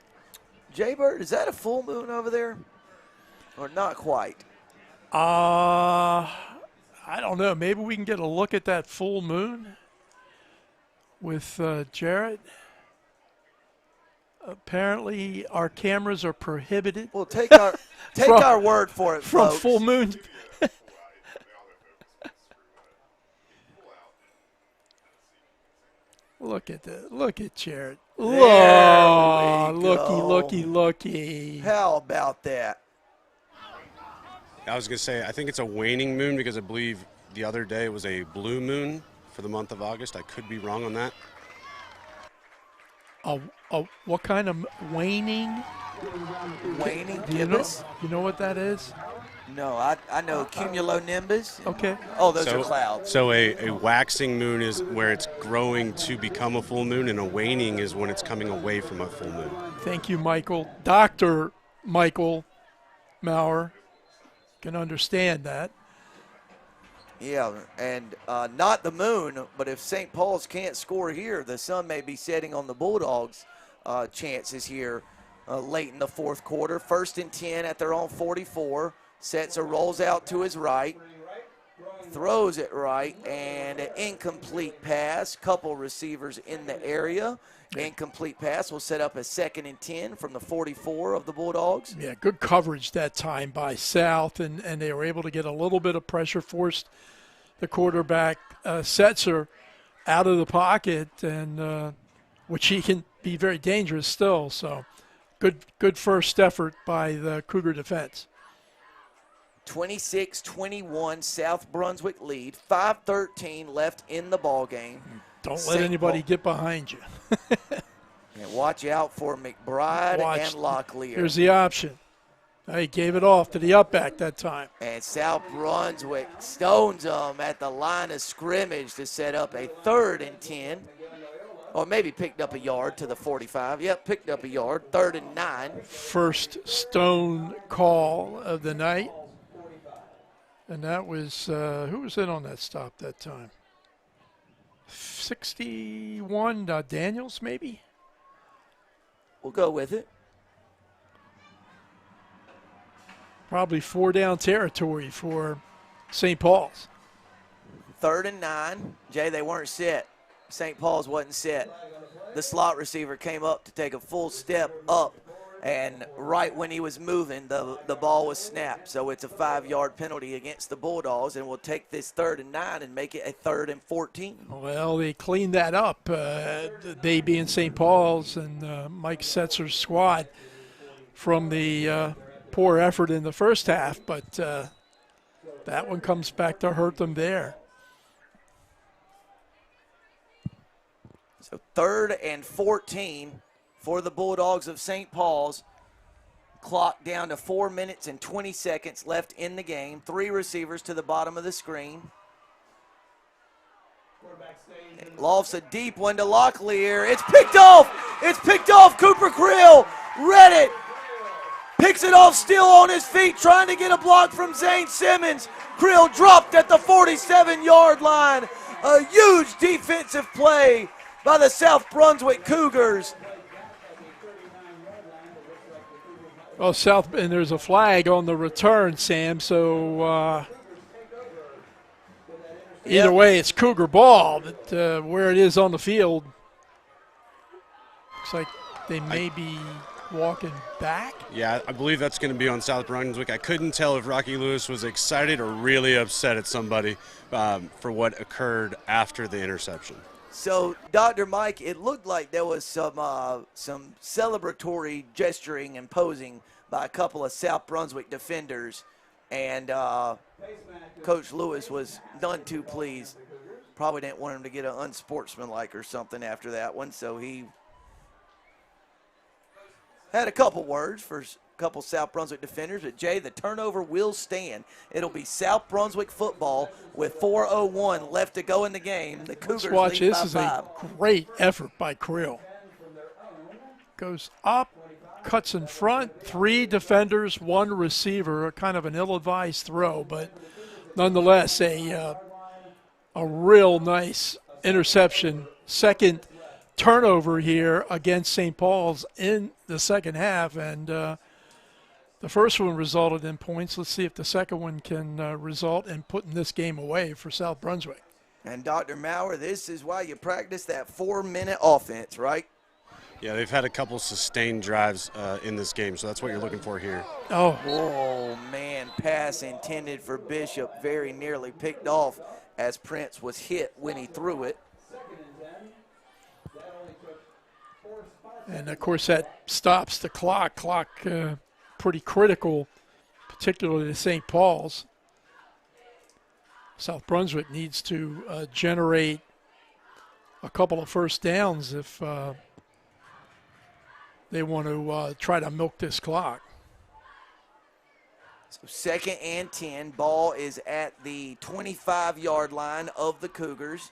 Jaybird, is that a full moon over there? Or not quite? I don't know. Maybe we can get a look at that full moon with Jarrett. Apparently, our cameras are prohibited. Well, take our word for it, from folks. full moon. Look at that. Look at Jarrett. There we looky, go. looky. How about that? I was going to say, I think it's a waning moon because I believe the other day was a blue moon for the month of August. I could be wrong on that. What kind of waning? Waning Do you gibbous? know what that is? No, I know cumulonimbus. Okay. Oh, those are clouds. So a waxing moon is where it's growing to become a full moon, and a waning is when it's coming away from a full moon. Thank you, Michael. Dr. Michael Maurer can understand that. Yeah, and not the moon, but if St. Paul's can't score here, the sun may be setting on the Bulldogs' chances here late in the fourth quarter. 1st and 10 at their own 44. Setzer rolls out to his right, throws it right, and an incomplete pass. Couple receivers in the area. Incomplete pass will set up a 2nd and 10 from the 44 of the Bulldogs. Yeah, good coverage that time by South, and they were able to get a little bit of pressure, forced the quarterback, Setzer, out of the pocket, and which he can be very dangerous still. So good first effort by the Cougar defense. 26-21 South Brunswick lead. 5:13 left in the ball game. Don't let anybody get behind you. And watch out for McBride and Locklear. Here's the option. He gave it off to the upback that time. And South Brunswick stones them at the line of scrimmage to set up a 3rd and 10. Or maybe picked up a yard to the 45. Yep, picked up a yard. 3rd and 9. First stone call of the night. And that was, who was in on that stop that time? 61 Daniels, maybe? We'll go with it. Probably 4 down territory for St. Paul's. 3rd and 9. Jay, they weren't set. St. Paul's wasn't set. The slot receiver came up to take a full step up, and right when he was moving, the ball was snapped. So it's a 5-yard penalty against the Bulldogs, and we'll take this 3rd and 9 and make it a 3rd and 14. Well, they cleaned that up, they being St. Paul's and Mike Setzer's squad from the poor effort in the first half, but that one comes back to hurt them there. So 3rd and 14 for the Bulldogs of St. Paul's. Clock down to 4 minutes and 20 seconds left in the game. 3 receivers to the bottom of the screen. Lofts a deep one to Locklear. It's picked off. It's picked off. Cooper Krill read it. Picks it off still on his feet, trying to get a block from Zane Simmons. Krill dropped at the 47-yard line. A huge defensive play by the South Brunswick Cougars. Well, and there's a flag on the return, Sam, so either way, it's Cougar ball, but where it is on the field, looks like they may be walking back. Yeah, I believe that's going to be on South Brunswick. I couldn't tell if Rocky Lewis was excited or really upset at somebody for what occurred after the interception. So, Dr. Mike, it looked like there was some celebratory gesturing and posing by a couple of South Brunswick defenders, and Coach Lewis was none too pleased. Probably didn't want him to get an unsportsmanlike or something after that one, so he had a couple words for couple South Brunswick defenders. But, Jay, the turnover will stand. It'll be South Brunswick football with 4:01 left to go in the game. The Cougars Let's watch. lead This by is 5. a great effort by Creel. Goes up, cuts in front, 3 defenders, 1 receiver, a kind of an ill-advised throw, but nonetheless a real nice interception. Second turnover here against St. Paul's in the second half, and the first one resulted in points. Let's see if the second one can result in putting this game away for South Brunswick. And Dr. Maurer, this is why you practice that 4-minute offense, right? Yeah, they've had a couple sustained drives in this game, so that's what you're looking for here. Oh, man, pass intended for Bishop, very nearly picked off as Prince was hit when he threw it. And, of course, that stops the clock. Pretty critical, particularly to St. Paul's. South Brunswick needs to generate a couple of first downs if they want to try to milk this clock. So 2nd and 10. Ball is at the 25-yard line of the Cougars.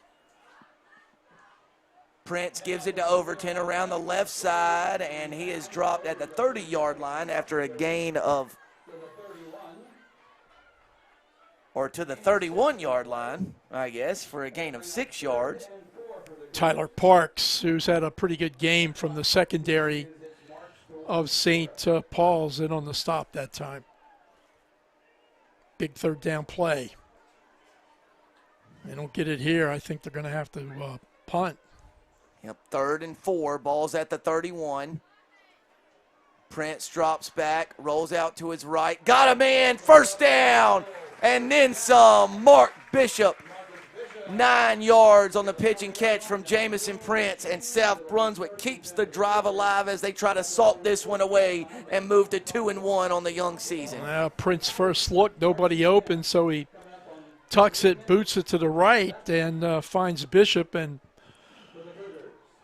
Prince gives it to Overton around the left side, and he is dropped at the 30-yard line after a gain of, or to the 31-yard line, I guess, for a gain of 6 yards. Tyler Parks, who's had a pretty good game from the secondary of St. Paul's, in on the stop that time. Big third down play. They don't get it here. I think they're going to have to punt. Yep, 3rd and 4. Ball's at the 31. Prince drops back, rolls out to his right. Got a man, first down, and then some. Mark Bishop, 9 yards on the pitch and catch from Jamison Prince, and South Brunswick keeps the drive alive as they try to salt this one away and move to 2-1 on the young season. Prince first look, nobody open, so he tucks it, boots it to the right, and finds Bishop and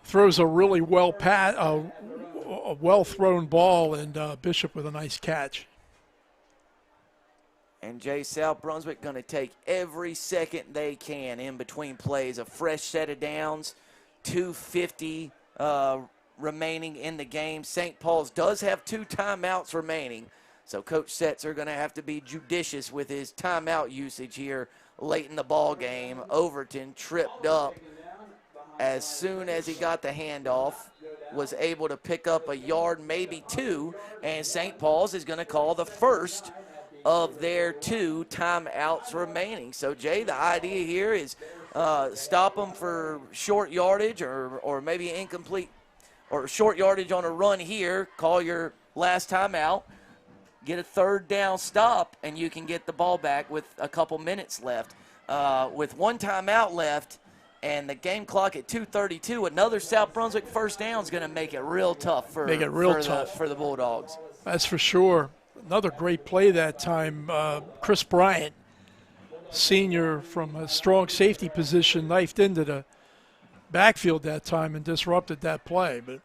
throws a really well-thrown ball, and Bishop with a nice catch. And Jay, South Brunswick going to take every second they can in between plays. A fresh set of downs, 2:50 remaining in the game. St. Paul's does have 2 timeouts remaining, so Coach Setzer going to have to be judicious with his timeout usage here late in the ball game. Overton tripped up as soon as he got the handoff, was able to pick up a yard, maybe 2, and St. Paul's is going to call the first of their 2 timeouts remaining. So, Jay, the idea here is stop them for short yardage or maybe incomplete or short yardage on a run here, call your last timeout, get a 3rd down stop, and you can get the ball back with a couple minutes left. With 1 timeout left, and the game clock at 2:32, another South Brunswick first down is going to make it real tough for the Bulldogs. That's for sure. Another great play that time. Chris Bryant, senior from a strong safety position, knifed into the backfield that time and disrupted that play. But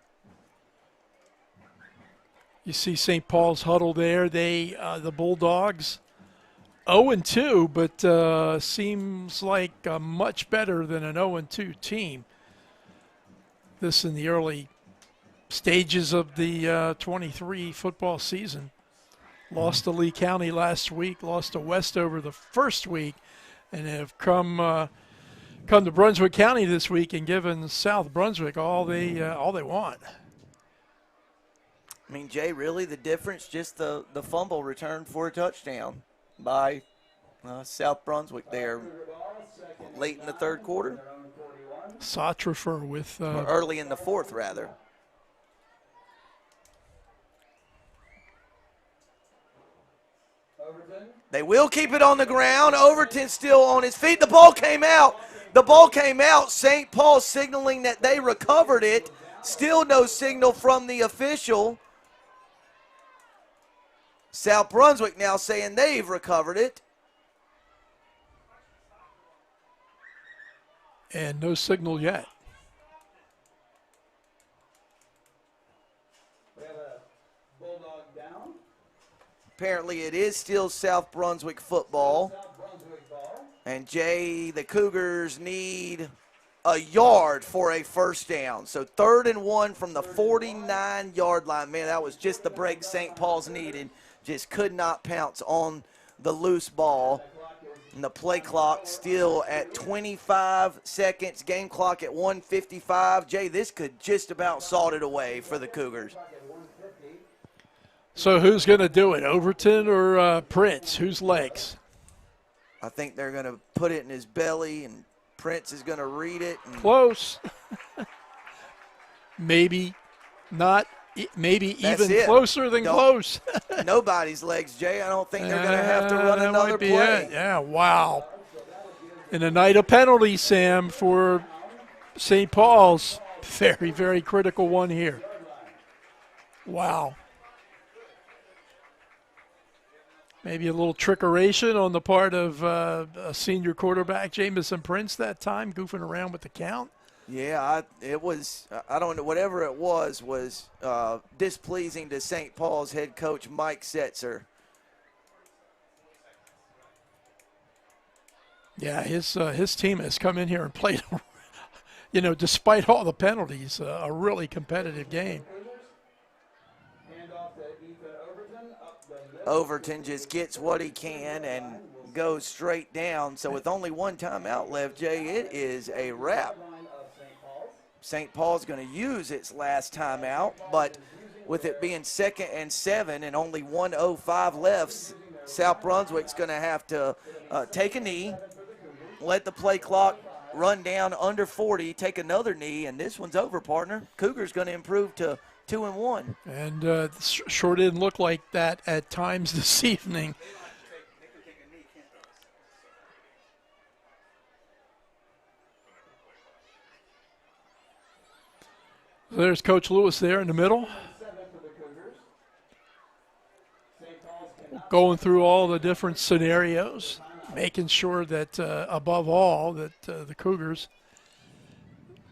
you see St. Paul's huddle there. The Bulldogs 0-2, but seems like much better than an 0-2 team. This in the early stages of the 23 football season. Lost to Lee County last week, lost to Westover the first week, and have come to Brunswick County this week and given South Brunswick all they want. I mean, Jay, really the difference, just the fumble return for a touchdown by South Brunswick there late in the 3rd quarter. Sautrifer with or early in the 4th, rather. They will keep it on the ground. Overton still on his feet. The ball came out. St. Paul signaling that they recovered it. Still no signal from the official. South Brunswick now saying they've recovered it. And no signal yet. We have a Bulldog down. Apparently it is still South Brunswick football. And Jay, the Cougars need a yard for a first down. So 3rd and 1 from the 49-yard line. Man, that was just the break St. Paul's needed. Just could not pounce on the loose ball. And the play clock still at 25 seconds. Game clock at 1:55. Jay, this could just about salt it away for the Cougars. So who's going to do it, Overton or Prince? Whose legs? I think they're going to put it in his belly, and Prince is going to read it. Close. Maybe not. Maybe That's even it. closer than close. Nobody's legs, Jay. I don't think they're going to have to run another play. Yeah, wow. And a night of penalties, Sam, for St. Paul's. Very, very critical one here. Wow. Maybe a little trickeration on the part of a senior quarterback, Jamison Prince, that time, goofing around with the count. Yeah, it was, I don't know, whatever it was displeasing to St. Paul's head coach Mike Setzer. Yeah, his team has come in here and played, despite all the penalties, a really competitive game. Overton just gets what he can and goes straight down. So with only one timeout left, Jay, it is a wrap. St. Paul's going to use its last timeout, but with it being 2nd and 7 and only 1:05 left, South Brunswick's going to have to take a knee, let the play clock run down under 40, take another knee, and this one's over, partner. Cougars going to improve to 2-1. And sure didn't look like that at times this evening. There's Coach Lewis there in the middle, going through all the different scenarios, making sure that, above all, that the Cougars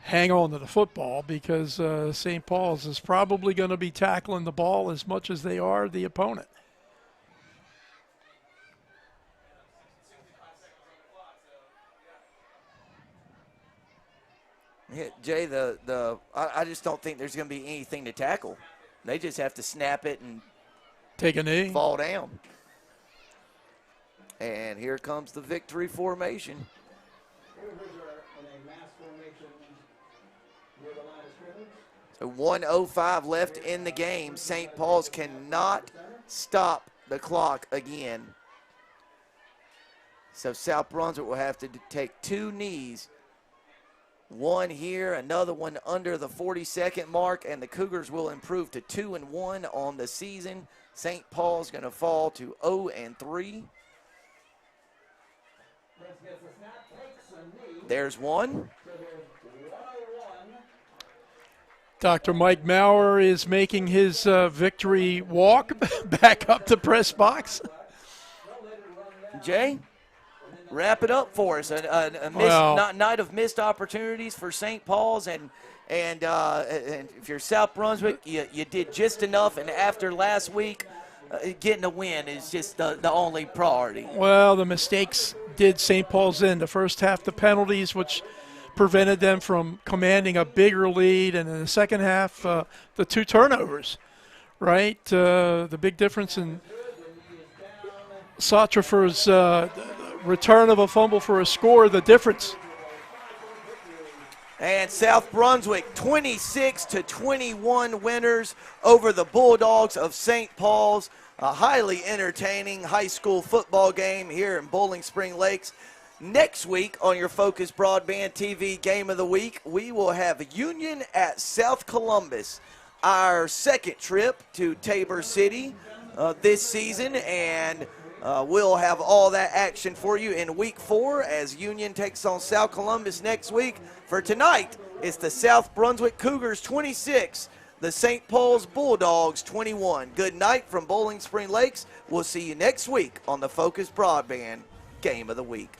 hang on to the football, because St. Paul's is probably going to be tackling the ball as much as they are the opponent. Yeah, Jay, I just don't think there's going to be anything to tackle. They just have to snap it and take a knee, fall down. And here comes the victory formation. So 1:05 left in the game. St. Paul's cannot stop the clock again. So South Brunswick will have to take 2 knees. One here, another one under the 40-second mark, and the Cougars will improve to 2-1 on the season. St. Paul's going to fall to 0-3. There's one. Dr. Mike Maurer is making his victory walk back up the press box. Jay, wrap it up for us. A night of missed opportunities for St. Paul's, and if you're South Brunswick, you did just enough. And after last week, getting a win is just the only priority. Well, the mistakes did St. Paul's in. The first half, the penalties, which prevented them from commanding a bigger lead, and in the second half, the 2 turnovers, right? The big difference in Sauterfer's return of a fumble for a score, the difference. And South Brunswick 26-21 winners over the Bulldogs of St. Paul's. A highly entertaining high school football game here in Bowling Spring Lakes. Next week on your FOCUS Broadband TV Game of the Week, we will have Union at South Columbus, our second trip to Tabor City this season, and we'll have all that action for you in Week 4 as Union takes on South Columbus next week. For tonight, it's the South Brunswick Cougars 26, the St. Paul's Bulldogs 21. Good night from Bowling Spring Lakes. We'll see you next week on the FOCUS Broadband Game of the Week.